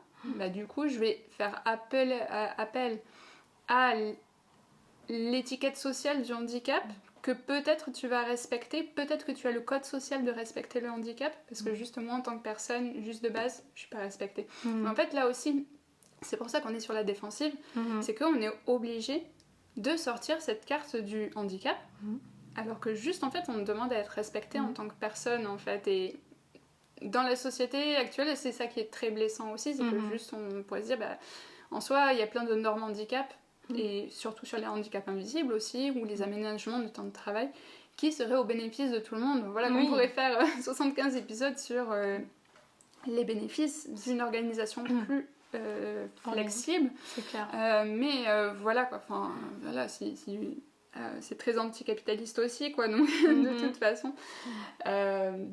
du coup, je vais faire appel à l'étiquette sociale du handicap que peut-être tu vas respecter, peut-être que tu as le code social de respecter le handicap, parce que juste moi en tant que personne, juste de base, je suis pas respectée. Mais en fait là aussi, c'est pour ça qu'on est sur la défensive, c'est qu'on est obligé de sortir cette carte du handicap, alors que juste en fait on demande à être respecté en tant que personne en fait, et dans la société actuelle, c'est ça qui est très blessant aussi, c'est que juste on pourrait se dire, en soi il y a plein de normes handicap, et surtout sur les handicaps invisibles aussi, ou les aménagements de temps de travail, qui seraient au bénéfice de tout le monde. Voilà, on pourrait faire 75 épisodes sur les bénéfices d'une organisation plus flexible. C'est clair. Mais voilà, quoi, enfin, voilà, c'est très anticapitaliste aussi, quoi, donc, de toute façon.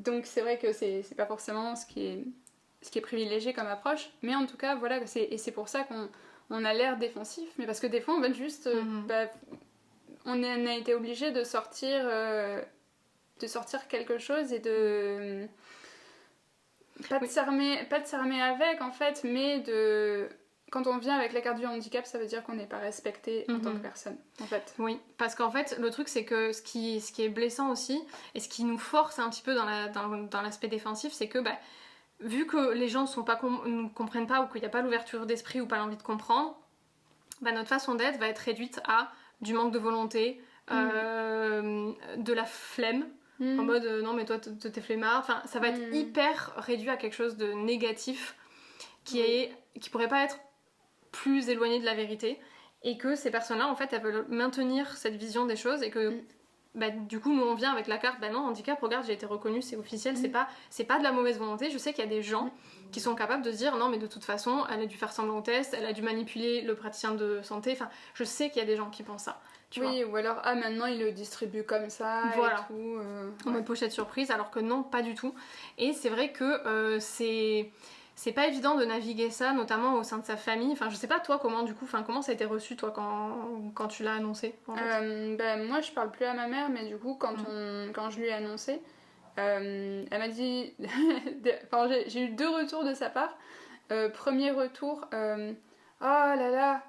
Donc c'est vrai que c'est pas forcément ce qui est privilégié comme approche, mais en tout cas, voilà, et c'est pour ça qu'on a l'air défensif, mais parce que des fois on va juste on a été obligé de sortir quelque chose et de pas de s'armer avec en fait, mais quand on vient avec la carte du handicap, ça veut dire qu'on n'est pas respecté en tant que personne, en fait. Oui, parce qu'en fait, le truc, c'est que ce qui est blessant aussi, et ce qui nous force un petit peu dans l'aspect défensif, c'est que vu que les gens ne comprennent pas ou qu'il n'y a pas l'ouverture d'esprit ou pas l'envie de comprendre, notre façon d'être va être réduite à du manque de volonté, de la flemme, en mode non mais toi t'es flemmard, enfin ça va être hyper réduit à quelque chose de négatif qui pourrait pas être plus éloigné de la vérité, et que ces personnes-là en fait elles veulent maintenir cette vision des choses, et que du coup nous on vient avec la carte non, handicap, regarde, j'ai été reconnue, c'est officiel, c'est pas de la mauvaise volonté. Je sais qu'il y a des gens qui sont capables de se dire non mais de toute façon elle a dû faire semblant au test, elle a dû manipuler le praticien de santé, enfin je sais qu'il y a des gens qui pensent ça, tu vois. Ou alors maintenant il le distribue comme ça voilà. et tout en mode pochette surprise, alors que non, pas du tout. Et c'est vrai que c'est pas évident de naviguer ça, notamment au sein de sa famille. Enfin, je sais pas toi comment comment ça a été reçu toi quand tu l'as annoncé en fait. Moi je parle plus à ma mère, mais du coup quand je lui ai annoncé, elle m'a dit j'ai eu 2 retours de sa part. Premier retour, oh là là,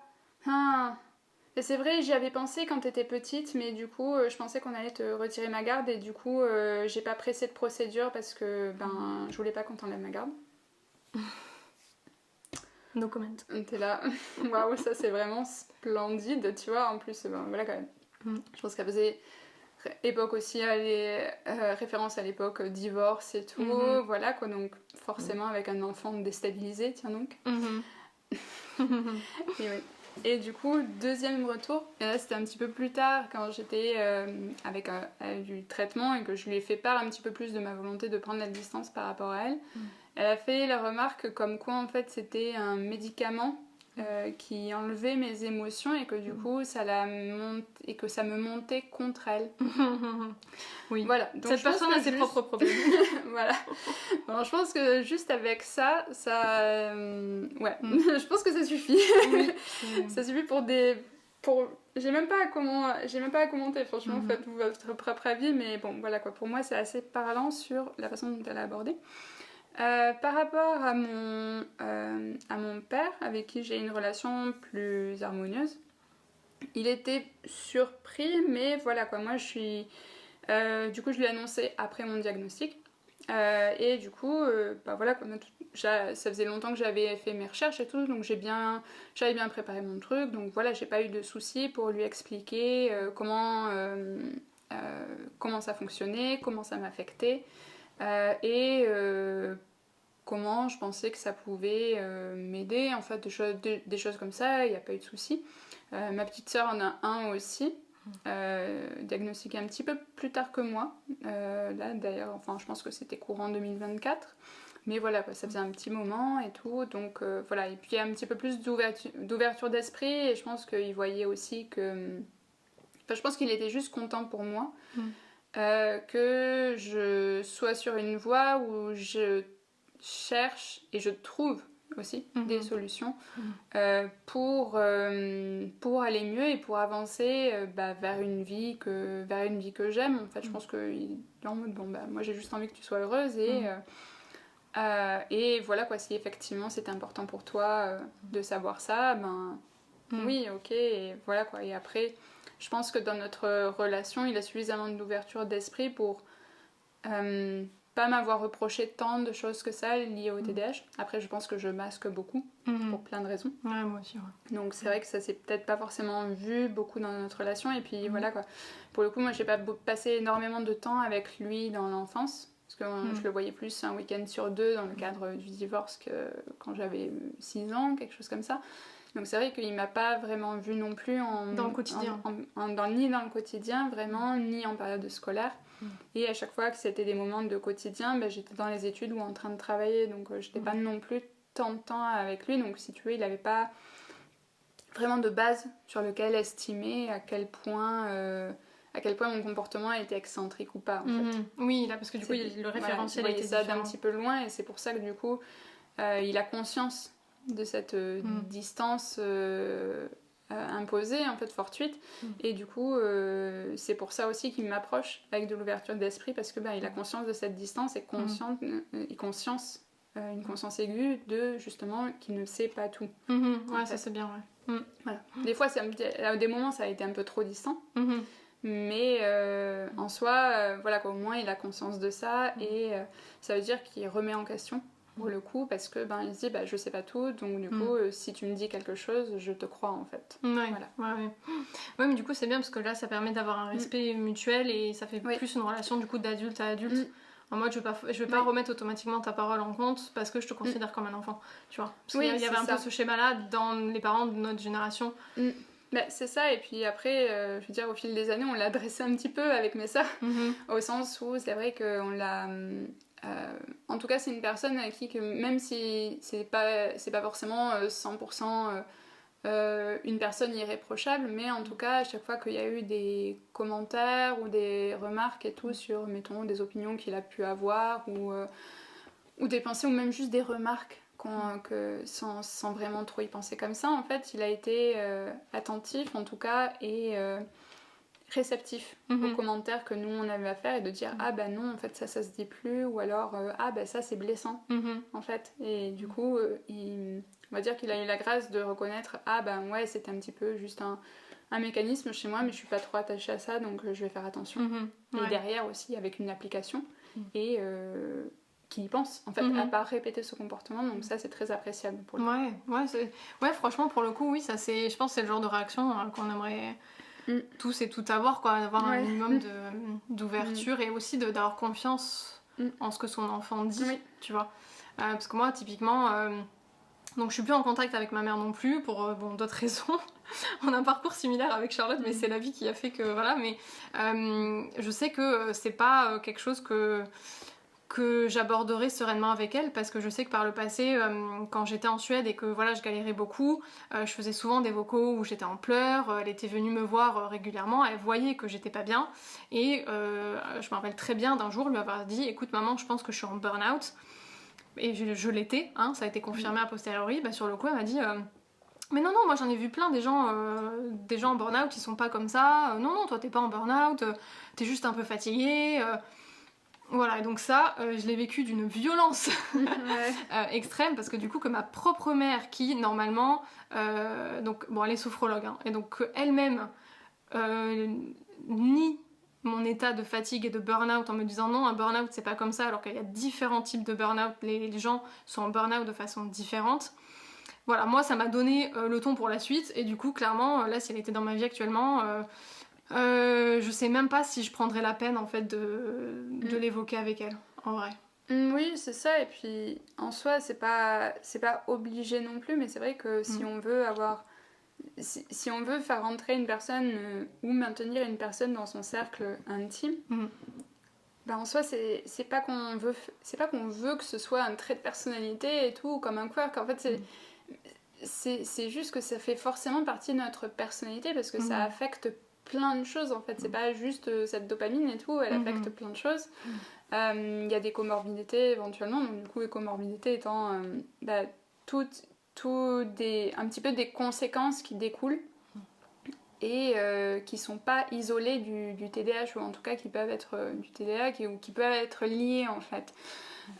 et c'est vrai, j'y avais pensé quand t'étais petite, mais du coup je pensais qu'on allait te retirer ma garde, et du coup j'ai pas pressé de procédure parce que je voulais pas qu'on t'enlève ma garde. No comment. T'es là, waouh, ça c'est vraiment splendide, tu vois, en plus, voilà quand même. Je pense qu'elle faisait époque aussi, référence à l'époque divorce et tout, voilà quoi, donc forcément avec un enfant déstabilisé, tiens donc. Et, oui. Et du coup, deuxième retour, et là c'était un petit peu plus tard, quand j'étais avec du traitement et que je lui ai fait part un petit peu plus de ma volonté de prendre la distance par rapport à elle. Elle a fait la remarque comme quoi en fait c'était un médicament qui enlevait mes émotions, et que du coup ça me montait contre elle. Oui. Voilà. Donc, cette personne a ses propres problèmes. Voilà. Alors, je pense que juste avec ça je pense que ça suffit. Oui. Ça suffit j'ai même pas à commenter, franchement. Faites-vous votre propre avis, mais bon voilà quoi, pour moi c'est assez parlant sur la façon dont elle a abordé. Par rapport à mon père, avec qui j'ai une relation plus harmonieuse, il était surpris, mais voilà quoi, moi je suis... du coup je lui ai annoncé après mon diagnostic, et du coup voilà quoi, ça faisait longtemps que j'avais fait mes recherches et tout, donc j'avais bien préparé mon truc, donc voilà, j'ai pas eu de soucis pour lui expliquer comment ça fonctionnait, comment ça m'affectait, et comment je pensais que ça pouvait m'aider, en fait, des choses comme ça, il n'y a pas eu de souci. Ma petite sœur en a un aussi, diagnostiqué un petit peu plus tard que moi. Là, d'ailleurs, enfin, je pense que c'était courant 2024. Mais voilà, quoi, ça faisait un petit moment et tout. Donc voilà, et puis il y a un petit peu plus d'ouverture d'esprit. Et je pense qu'il voyait aussi que... Enfin, je pense qu'il était juste content pour moi. Que je sois sur une voie où je cherche et je trouve aussi des solutions pour aller mieux et pour avancer vers une vie que j'aime. En fait, je pense qu'il est en mode, bon, moi j'ai juste envie que tu sois heureuse et voilà quoi, si effectivement c'était important pour toi de savoir ça, oui, ok, et voilà quoi. Et après, je pense que dans notre relation, il a suffisamment d'ouverture d'esprit pour pas m'avoir reproché tant de choses que ça liées au TDAH. Après, je pense que je masque beaucoup pour plein de raisons. Ouais, moi aussi, ouais. Donc c'est vrai que ça s'est peut-être pas forcément vu beaucoup dans notre relation. Et puis voilà quoi. Pour le coup, moi j'ai pas passé énormément de temps avec lui dans l'enfance. Parce que je le voyais plus un week-end sur 2 dans le cadre du divorce que quand j'avais 6 ans, quelque chose comme ça. Donc c'est vrai qu'il m'a pas vraiment vu non plus dans le quotidien. Ni dans le quotidien vraiment, ni en période scolaire. Et à chaque fois que c'était des moments de quotidien, j'étais dans les études ou en train de travailler, donc j'étais pas non plus tant de temps avec lui. Donc si tu veux, il avait pas vraiment de base sur lequel estimer à quel point mon comportement était excentrique ou pas en fait. Oui, là parce que du coup le référentiel était ça différent. d'un petit peu loin, et c'est pour ça que du coup il a conscience de cette distance imposée, en fait, fortuite. Et du coup, c'est pour ça aussi qu'il m'approche avec de l'ouverture d'esprit, parce que il a conscience de cette distance et une conscience aiguë de, justement, qu'il ne sait pas tout. Ouais, ça c'est bien, ouais. Voilà. Des fois, à des moments, ça a été un peu trop distant. Mais en soi, voilà, au moins il a conscience de ça, et ça veut dire qu'il remet en question pour le coup, parce que il se dit je sais pas tout, donc du coup si tu me dis quelque chose, je te crois en fait. Ouais, voilà. Ouais, mais du coup c'est bien parce que là ça permet d'avoir un respect mutuel, et ça fait plus une relation du coup d'adulte à adulte. En mode je vais pas remettre automatiquement ta parole en compte parce que je te considère comme un enfant, tu vois. Parce qu'il y avait un peu ce schéma là dans les parents de notre génération. C'est ça, et puis après, je veux dire, au fil des années, on l'a dressé un petit peu avec mes sœurs, au sens où c'est vrai qu'on l'a... en tout cas, c'est une personne avec qui, même si c'est pas forcément 100% une personne irréprochable, mais en tout cas, à chaque fois qu'il y a eu des commentaires ou des remarques et tout sur, mettons, des opinions qu'il a pu avoir, ou des pensées, ou même juste des remarques, sans vraiment trop y penser comme ça, en fait, il a été attentif, en tout cas, et réceptif aux commentaires que nous on avait à faire, et de dire non, en fait ça se dit plus, ou alors ça c'est blessant en fait, et du coup on va dire qu'il a eu la grâce de reconnaître ouais, c'était un petit peu juste un mécanisme chez moi, mais je suis pas trop attachée à ça, donc je vais faire attention. Et derrière aussi avec une application et qui y pense en fait à pas répéter ce comportement, donc ça c'est très appréciable pour lui. Ouais, franchement pour le coup oui, ça c'est, je pense que c'est le genre de réaction qu'on aimerait tous et toutes avoir, quoi, d'avoir un minimum d'ouverture, et aussi d'avoir confiance en ce que son enfant dit, tu vois. Parce que moi typiquement donc je suis plus en contact avec ma mère non plus pour d'autres raisons. On a un parcours similaire avec Charlotte, mais c'est la vie qui a fait que voilà, mais je sais que c'est pas quelque chose que j'aborderai sereinement avec elle, parce que je sais que par le passé, quand j'étais en Suède et que voilà, je galérais beaucoup, je faisais souvent des vocaux où j'étais en pleurs, elle était venue me voir régulièrement, elle voyait que j'étais pas bien, et je me rappelle très bien d'un jour lui avoir dit écoute maman, je pense que je suis en burn-out, et je l'étais, hein, ça a été confirmé a posteriori. Sur le coup elle m'a dit mais non, moi j'en ai vu plein des gens en burn-out, ils sont pas comme ça, non, toi t'es pas en burn-out, t'es juste un peu fatiguée. Voilà, et donc ça, je l'ai vécu d'une violence extrême, parce que du coup, que ma propre mère, qui normalement, donc bon, elle est sophrologue, hein, et donc elle-même nie mon état de fatigue et de burn-out en me disant non, un burn-out c'est pas comme ça, alors qu'il y a différents types de burn-out, les gens sont en burn-out de façon différente. Voilà, moi ça m'a donné le ton pour la suite, et du coup, clairement, là, si elle était dans ma vie actuellement... je sais même pas si je prendrais la peine en fait de l'évoquer avec elle, en vrai. Oui, c'est ça. Et puis, en soi, c'est pas obligé non plus, mais c'est vrai que si on veut avoir... Si on veut faire rentrer une personne ou maintenir une personne dans son cercle intime, ben en soi, c'est pas qu'on veut que ce soit un trait de personnalité et tout, comme un quirk. En fait, c'est juste que ça fait forcément partie de notre personnalité parce que ça affecte plein de choses en fait. C'est pas juste cette dopamine et tout, elle affecte plein de choses. Il y a des comorbidités éventuellement, donc du coup, les comorbidités étant un petit peu des conséquences qui découlent et qui sont pas isolées du TDAH ou en tout cas qui peuvent être du TDA ou qui peuvent être liées en fait.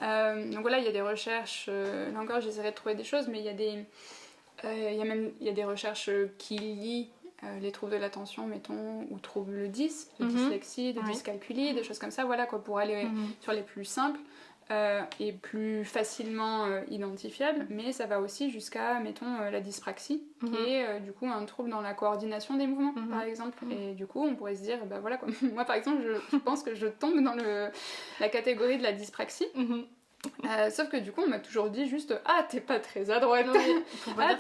Donc voilà, il y a des recherches, là encore j'essaierai de trouver des choses, mais il y a des recherches qui lient les troubles de l'attention, mettons, ou troubles de dyslexie, de dyscalculie, des choses comme ça, voilà quoi, pour aller sur les plus simples et plus facilement identifiables, mais ça va aussi jusqu'à, mettons, la dyspraxie, qui est du coup un trouble dans la coordination des mouvements, par exemple. Et du coup, on pourrait se dire, bah voilà quoi, moi par exemple, je pense que je tombe dans la catégorie de la dyspraxie. Sauf que du coup on m'a toujours dit juste t'es pas très adroite,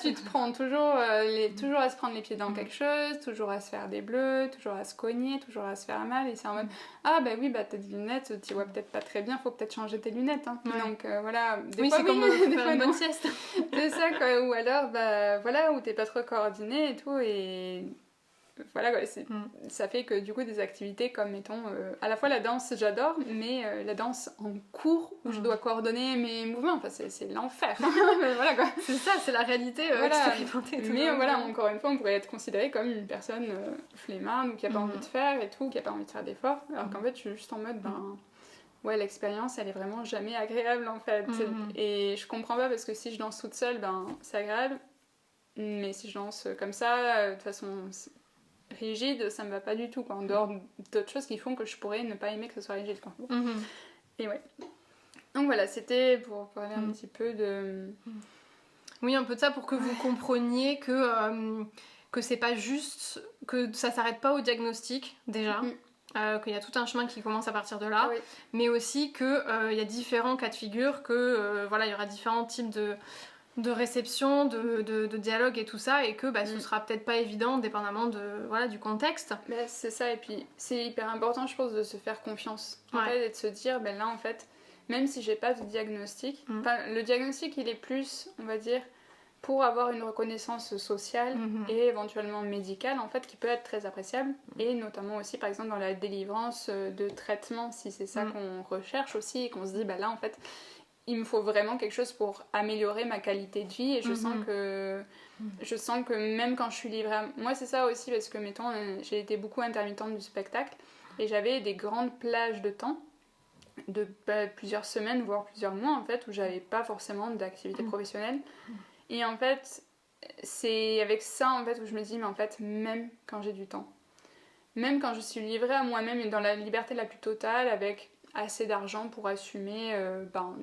tu te prends toujours à se prendre les pieds dans quelque chose, toujours à se faire des bleus, toujours à se cogner, toujours à se faire mal, et c'est en mode bah t'as des lunettes, tu vois peut-être pas très bien, faut peut-être changer tes lunettes hein. Donc voilà, des fois c'est comme des faire fois, une bonne non. sieste. C'est ça quoi, ou alors voilà, où t'es pas trop coordonné et tout, et voilà quoi, ça fait que du coup des activités comme mettons à la fois la danse j'adore, mais la danse en cours où je dois coordonner mes mouvements, enfin c'est l'enfer. Voilà quoi, c'est ça, c'est la réalité expérimentée. Mais voilà, encore une fois on pourrait être considéré comme une personne flemmarde ou qui a pas envie de faire et tout, qui a pas envie de faire d'efforts, alors qu'en fait je suis juste en mode ouais, l'expérience elle est vraiment jamais agréable en fait. Et je comprends pas parce que si je danse toute seule c'est agréable, mais si je danse comme ça de façon rigide, ça me va pas du tout quoi, en dehors d'autres choses qui font que je pourrais ne pas aimer que ce soit rigide quoi. Et ouais, donc voilà, c'était pour parler un petit peu de oui, un peu de ça, pour que vous compreniez que c'est pas juste, que ça s'arrête pas au diagnostic déjà, qu'il y a tout un chemin qui commence à partir de là, mais aussi qu'il y a différents cas de figure, que voilà, il y aura différents types de réception, de dialogue et tout ça, et que ce sera peut-être pas évident dépendamment du contexte. C'est ça, et puis c'est hyper important je pense de se faire confiance en fait, et de se dire là en fait, même si j'ai pas de diagnostic, le diagnostic il est plus, on va dire, pour avoir une reconnaissance sociale et éventuellement médicale en fait, qui peut être très appréciable, et notamment aussi par exemple dans la délivrance de traitements, si c'est ça qu'on recherche aussi, et qu'on se dit là en fait il me faut vraiment quelque chose pour améliorer ma qualité de vie, et je sens que même quand je suis livrée moi c'est ça aussi, parce que mettons j'ai été beaucoup intermittente du spectacle et j'avais des grandes plages de temps de plusieurs semaines voire plusieurs mois en fait où j'avais pas forcément d'activité professionnelle, et en fait c'est avec ça en fait où je me dis mais en fait même quand j'ai du temps, même quand je suis livrée à moi-même et dans la liberté la plus totale, avec assez d'argent pour assumer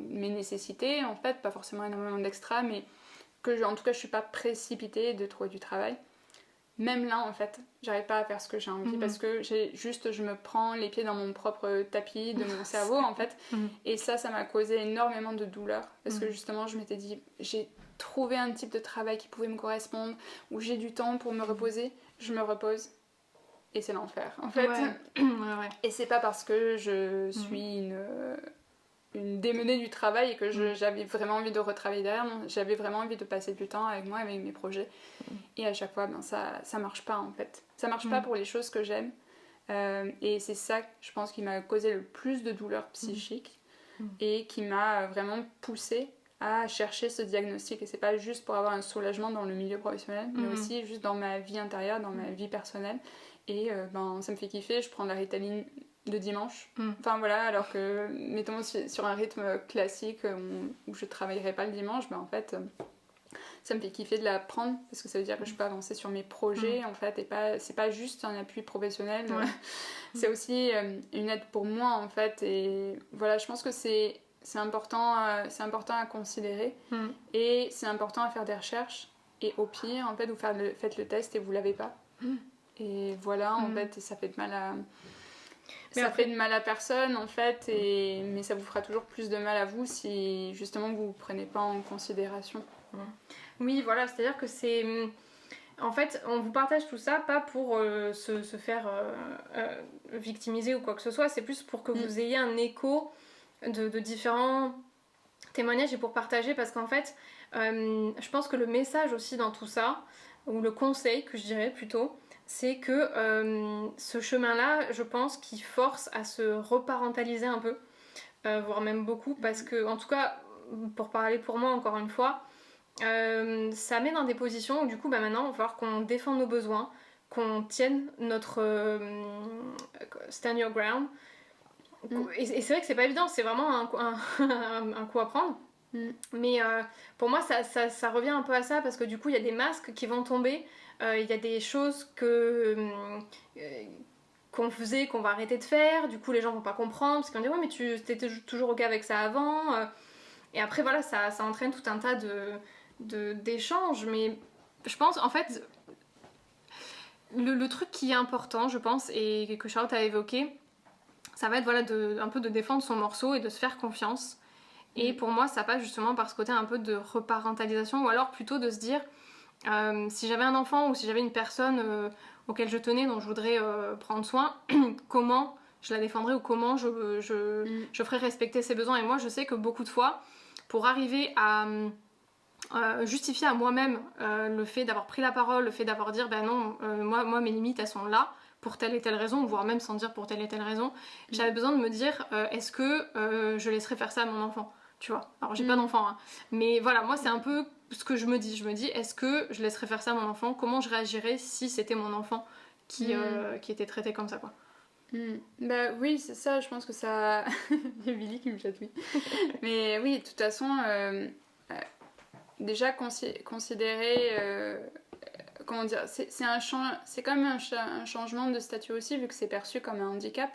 mes nécessités en fait, pas forcément énormément d'extra, mais que en tout cas je suis pas précipitée de trouver du travail, même là en fait j'arrive pas à faire ce que j'ai envie parce que je me prends les pieds dans mon propre tapis de mon cerveau en fait, et ça m'a causé énormément de douleur parce que justement je m'étais dit j'ai trouvé un type de travail qui pouvait me correspondre, où j'ai du temps pour me reposer, je me repose et c'est l'enfer en fait. Et c'est pas parce que je suis une démenée du travail et que j'avais vraiment envie de retravailler derrière, non, j'avais vraiment envie de passer du temps avec moi, avec mes projets, et à chaque fois ça marche pas en fait, ça marche pas pour les choses que j'aime, et c'est ça je pense qui m'a causé le plus de douleur psychique et qui m'a vraiment poussée à chercher ce diagnostic, et c'est pas juste pour avoir un soulagement dans le milieu professionnel, mais aussi juste dans ma vie intérieure, dans ma vie personnelle. Et ça me fait kiffer, je prends de la Ritaline de dimanche. Enfin voilà, alors que mettons sur un rythme classique où je travaillerais pas le dimanche, en fait ça me fait kiffer de la prendre parce que ça veut dire que je peux avancer sur mes projets en fait, et c'est pas juste un appui professionnel, c'est aussi une aide pour moi en fait, et voilà, je pense que c'est important à considérer, et c'est important à faire des recherches, et au pire en fait vous faites le test et vous l'avez pas. Et voilà, en fait, ça fait Mais ça après... fait de mal à personne en fait, mais ça vous fera toujours plus de mal à vous si justement vous ne prenez pas en considération. Oui, voilà, c'est-à-dire que c'est... En fait, on vous partage tout ça, pas pour se faire victimiser ou quoi que ce soit, c'est plus pour que vous ayez un écho de différents témoignages et pour partager, parce qu'en fait, je pense que le message aussi dans tout ça, ou le conseil que je dirais plutôt, c'est que ce chemin-là, je pense qu'il force à se reparentaliser un peu, voire même beaucoup, parce que, en tout cas, pour parler pour moi encore une fois, ça met dans des positions où du coup maintenant il va falloir qu'on défende nos besoins, qu'on tienne notre stand your ground. Et c'est vrai que c'est pas évident, c'est vraiment un coup à prendre. Mais pour moi ça revient un peu à ça, parce que du coup il y a des masques qui vont tomber, il y a des choses qu'on faisait, qu'on va arrêter de faire, du coup les gens vont pas comprendre parce qu'on dit ouais mais tu étais toujours ok avec ça avant, et après voilà ça entraîne tout un tas d'échanges. Mais je pense en fait le truc qui est important, je pense, et que Charlotte a évoqué, ça va être voilà un peu de défendre son morceau et de se faire confiance. Et pour moi ça passe justement par ce côté un peu de reparentalisation, ou alors plutôt de se dire si j'avais un enfant ou si j'avais une personne auquel je tenais, dont je voudrais prendre soin, comment je la défendrais ou comment je ferais respecter ses besoins. Et moi je sais que beaucoup de fois, pour arriver à justifier à moi-même le fait d'avoir pris la parole, le fait d'avoir dit ben non, moi mes limites elles sont là pour telle et telle raison, voire même sans dire pour telle et telle raison, j'avais besoin de me dire est-ce que je laisserais faire ça à mon enfant, tu vois. Alors j'ai pas d'enfant, hein, mais voilà, moi c'est un peu ce que je me dis est-ce que je laisserais faire ça à mon enfant, comment je réagirais si c'était mon enfant qui était traité comme ça, quoi. Bah oui, c'est ça, je pense que ça... Il y a Billy qui me chatouille. Mais oui, de toute façon, déjà considérer... comment dire, c'est quand même un changement de statut aussi, vu que c'est perçu comme un handicap.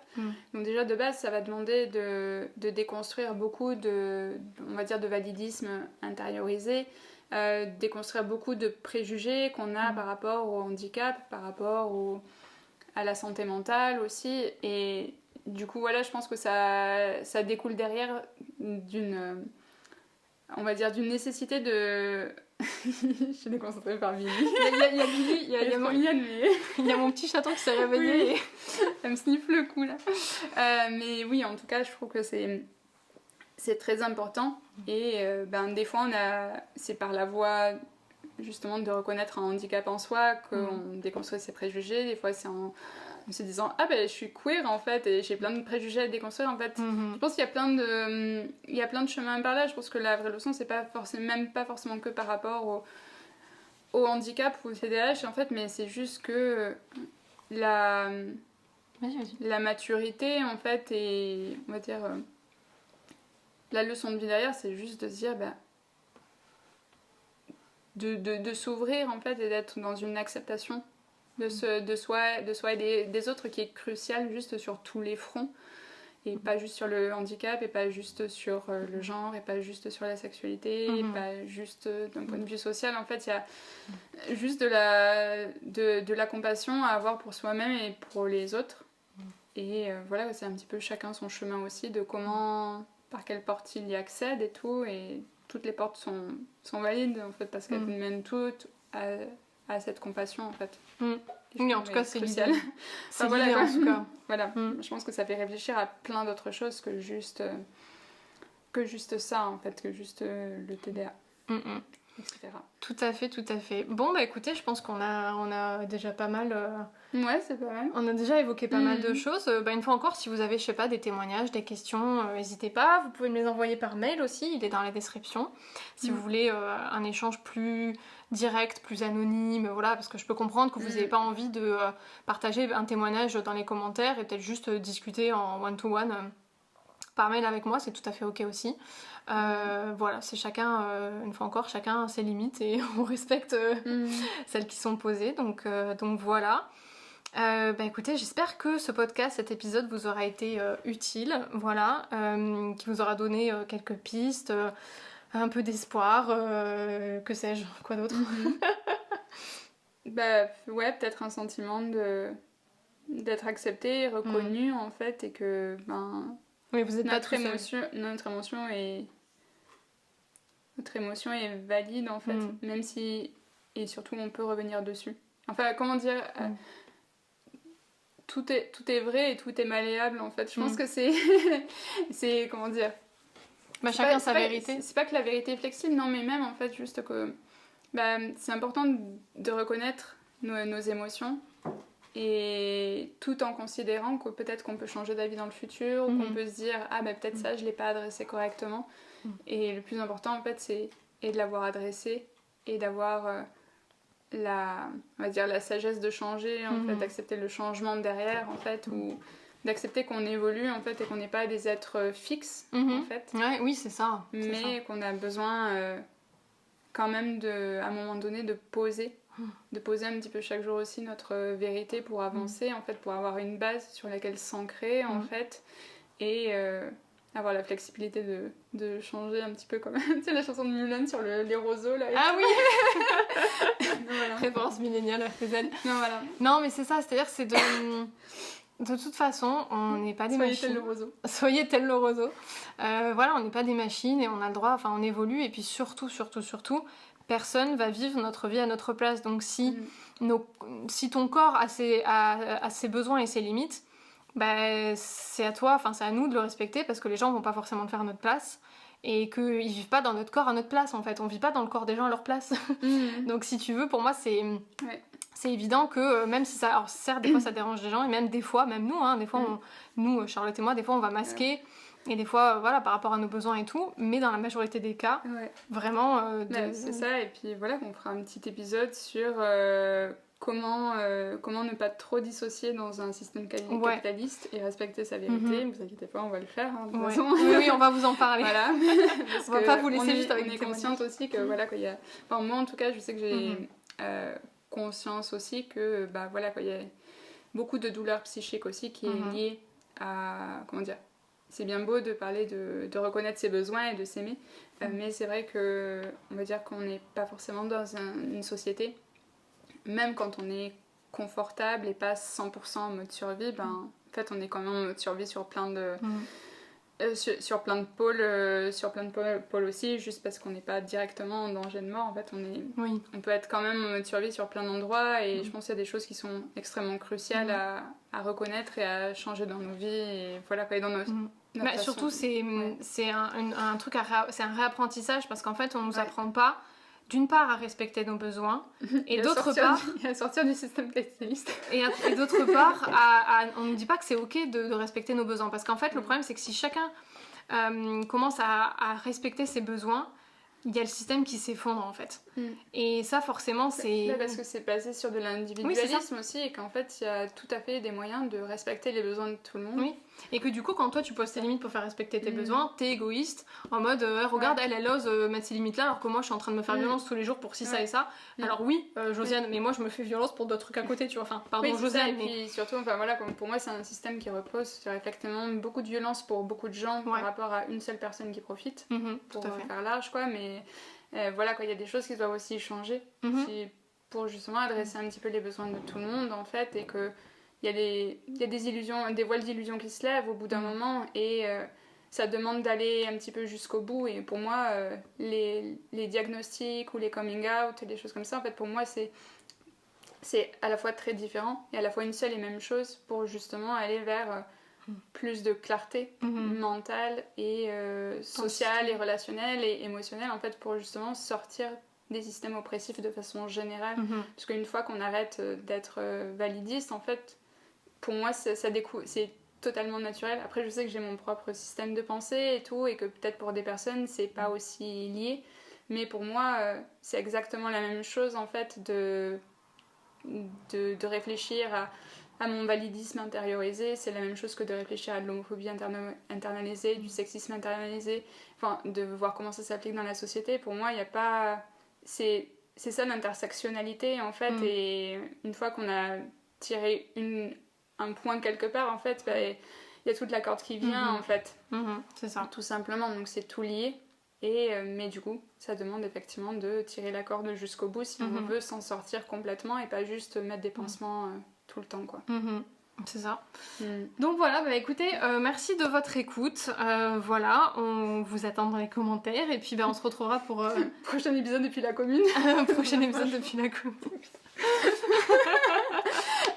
Donc déjà de base ça va demander de déconstruire beaucoup on va dire de validisme intériorisé, déconstruire beaucoup de préjugés qu'on a par rapport au handicap, par rapport à la santé mentale aussi. Et du coup voilà, je pense que ça découle derrière on va dire d'une nécessité de... Je suis déconcentrée par Billy. Il y a Billy, il y a mon petit chaton qui s'est réveillé. Oui. Elle me sniffe le cou là. Mais oui, en tout cas, je trouve que c'est très important. Et des fois, c'est par la voie justement de reconnaître un handicap en soi qu'on déconstruit ses préjugés. Des fois, c'est en se disant ah ben je suis queer en fait et j'ai plein de préjugés à déconstruire en fait. Je pense qu'il y a plein de chemins par là. Je pense que la vraie leçon c'est pas forcément que par rapport au handicap ou au TDAH en fait, mais c'est juste que la maturité en fait, et on va dire la leçon de vie derrière, c'est juste de se dire de s'ouvrir en fait et d'être dans une acceptation de soi et des autres, qui est crucial juste sur tous les fronts, et pas juste sur le handicap, et pas juste sur le genre, et pas juste sur la sexualité, et pas juste d'un point de vue social. En fait, il y a juste de la compassion à avoir pour soi-même et pour les autres. Et voilà, c'est un petit peu chacun son chemin aussi, de par quelle porte il y accède et tout, et toutes les portes sont valides en fait, parce qu'elles mènent toutes à cette compassion en fait. Oui, en tout cas c'est crucial. C'est l'idée en tout cas. Voilà, je pense que ça fait réfléchir à plein d'autres choses que juste ça en fait, que juste le TDA, etc. Tout à fait. Bon bah écoutez, je pense qu'on a déjà pas mal... Ouais, c'est pas mal. On a déjà évoqué pas mal de choses. Une fois encore, si vous avez, je sais pas, des témoignages, des questions, n'hésitez pas. Vous pouvez me les envoyer par mail aussi, il est dans la description. Si vous voulez un échange plus direct, plus anonyme, voilà, parce que je peux comprendre que vous n'avez pas envie de partager un témoignage dans les commentaires et peut-être juste discuter en one-to-one par mail avec moi, c'est tout à fait ok aussi. Voilà, c'est chacun, une fois encore, chacun a ses limites et on respecte celles qui sont posées. Donc voilà. Écoutez, j'espère que ce podcast, cet épisode vous aura été utile, voilà, qui vous aura donné quelques pistes, un peu d'espoir, que sais-je, quoi d'autre. Ouais, peut-être un sentiment d'être accepté, reconnu en fait, et que Oui, vous êtes pas tout seul. notre émotion est valide en fait, même si, et surtout on peut revenir dessus. Enfin, comment dire, tout est vrai et tout est malléable en fait. Je pense que c'est comment dire. Chacun sa vérité. C'est pas que la vérité est flexible, non, mais même en fait juste que c'est important de reconnaître nos émotions, et tout en considérant que peut-être qu'on peut changer d'avis dans le futur, ou qu'on peut se dire peut-être ça je l'ai pas adressé correctement, et le plus important en fait c'est de l'avoir adressé, et d'avoir on va dire la sagesse de changer en fait, d'accepter le changement derrière en fait, ou d'accepter qu'on évolue en fait, et qu'on n'est pas des êtres fixes en fait. Ouais, oui, c'est ça. Mais qu'on a besoin quand même à un moment donné de poser un petit peu chaque jour aussi notre vérité pour avancer en fait, pour avoir une base sur laquelle s'ancrer en fait, et avoir la flexibilité de changer un petit peu, comme tu sais la chanson de Mulan sur les roseaux là. Ah oui. Voilà. Référence milléniale RTZ. Non, voilà. Non, mais c'est ça, c'est-à-dire que c'est de toute façon, on n'est pas des machines. Soyez tel le roseau. Soyez tel le roseau. Voilà, on n'est pas des machines, et on a le droit, enfin on évolue, et puis surtout, personne va vivre notre vie à notre place. Donc si ton corps a ses besoins et ses limites, c'est à toi, enfin c'est à nous de le respecter, parce que les gens vont pas forcément le faire à notre place, et qu'ils vivent pas dans notre corps à notre place en fait. On vit pas dans le corps des gens à leur place. Donc si tu veux, pour moi c'est évident que même si ça, alors certes des fois ça dérange des gens, et même des fois, même nous, des fois nous, Charlotte et moi, des fois on va masquer, et des fois voilà, par rapport à nos besoins et tout, mais dans la majorité des cas, vraiment c'est ça. Et puis voilà, on fera un petit épisode sur comment ne pas trop dissocier dans un système capitaliste et respecter sa vérité. Ne vous inquiétez pas, on va le faire de toute façon. Oui, on va vous en parler. Voilà. On va pas vous laisser juste avec on des est consciente aussi que voilà, qu'il y a, enfin moi en tout cas je sais que j'ai conscience aussi que voilà, qu'il y a beaucoup de douleurs psychiques aussi qui est liée à, comment dire, c'est bien beau de parler de reconnaître ses besoins et de s'aimer, mais c'est vrai que on va dire qu'on n'est pas forcément dans une société, même quand on est confortable et pas 100% en mode survie, en fait on est quand même en mode survie sur plein de sur plein de pôles aussi, juste parce qu'on n'est pas directement en danger de mort. En fait on peut être quand même en mode survie sur plein d'endroits, et je pense qu'il y a des choses qui sont extrêmement cruciales à reconnaître et à changer dans nos vies, et voilà, dans notre surtout c'est un truc c'est un réapprentissage, parce qu'en fait on nous apprend pas, d'une part, à respecter nos besoins, et d'autre part à sortir du système capitaliste, et d'autre part on ne dit pas que c'est ok de respecter nos besoins, parce qu'en fait le problème c'est que si chacun commence à respecter ses besoins, il y a le système qui s'effondre en fait. Et ça forcément c'est... parce que c'est basé sur de l'individualisme aussi, et qu'en fait il y a tout à fait des moyens de respecter les besoins de tout le monde. Oui, et que du coup quand toi tu poses tes limites pour faire respecter tes besoins, t'es égoïste, en mode regarde elle ose mettre ses limites là, alors que moi je suis en train de me faire violence tous les jours pour ci, ça et ça. Alors oui, Josiane, mais moi je me fais violence pour d'autres trucs à côté, tu vois, enfin pardon Josiane. Et puis surtout, enfin voilà, pour moi c'est un système qui repose sur effectivement beaucoup de violence pour beaucoup de gens par rapport à une seule personne qui profite, pour faire large quoi, mais voilà quoi, il y a des choses qui doivent aussi changer pour justement adresser un petit peu les besoins de tout le monde en fait, et que il y a des illusions, des voiles d'illusions qui se lèvent au bout d'un moment, et ça demande d'aller un petit peu jusqu'au bout. Et pour moi les diagnostics ou les coming out, les choses comme ça, en fait pour moi c'est à la fois très différent et à la fois une seule et même chose, pour justement aller vers plus de clarté mentale et sociale et relationnelle et émotionnelle, en fait, pour justement sortir des systèmes oppressifs de façon générale. Parce qu'une fois qu'on arrête d'être validiste, en fait, pour moi c'est totalement naturel. Après je sais que j'ai mon propre système de pensée et tout, et que peut-être pour des personnes c'est pas aussi lié, mais pour moi c'est exactement la même chose en fait, de réfléchir à mon validisme intériorisé. C'est la même chose que de réfléchir à de l'homophobie internalisée, du sexisme internalisé, enfin de voir comment ça s'applique dans la société. Pour moi il n'y a pas, c'est ça l'intersectionnalité en fait, et une fois qu'on a tiré un point quelque part en fait, il y a toute la corde qui vient en fait, c'est ça, tout simplement. Donc c'est tout lié, et mais du coup ça demande effectivement de tirer la corde jusqu'au bout si on veut s'en sortir complètement, et pas juste mettre des pansements tout le temps quoi. C'est ça. Mm. Donc voilà, bah écoutez, merci de votre écoute. Voilà, on vous attend dans les commentaires et puis bah, on se retrouvera pour Prochain épisode depuis la commune. un prochain épisode depuis la commune.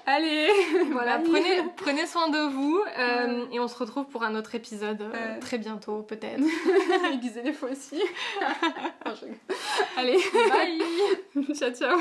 Allez, Voilà, bye. prenez soin de vous et on se retrouve pour un autre épisode très bientôt peut-être. Aiguiser les faux aussi. Non, je rigole. Allez, Bye. ciao ciao.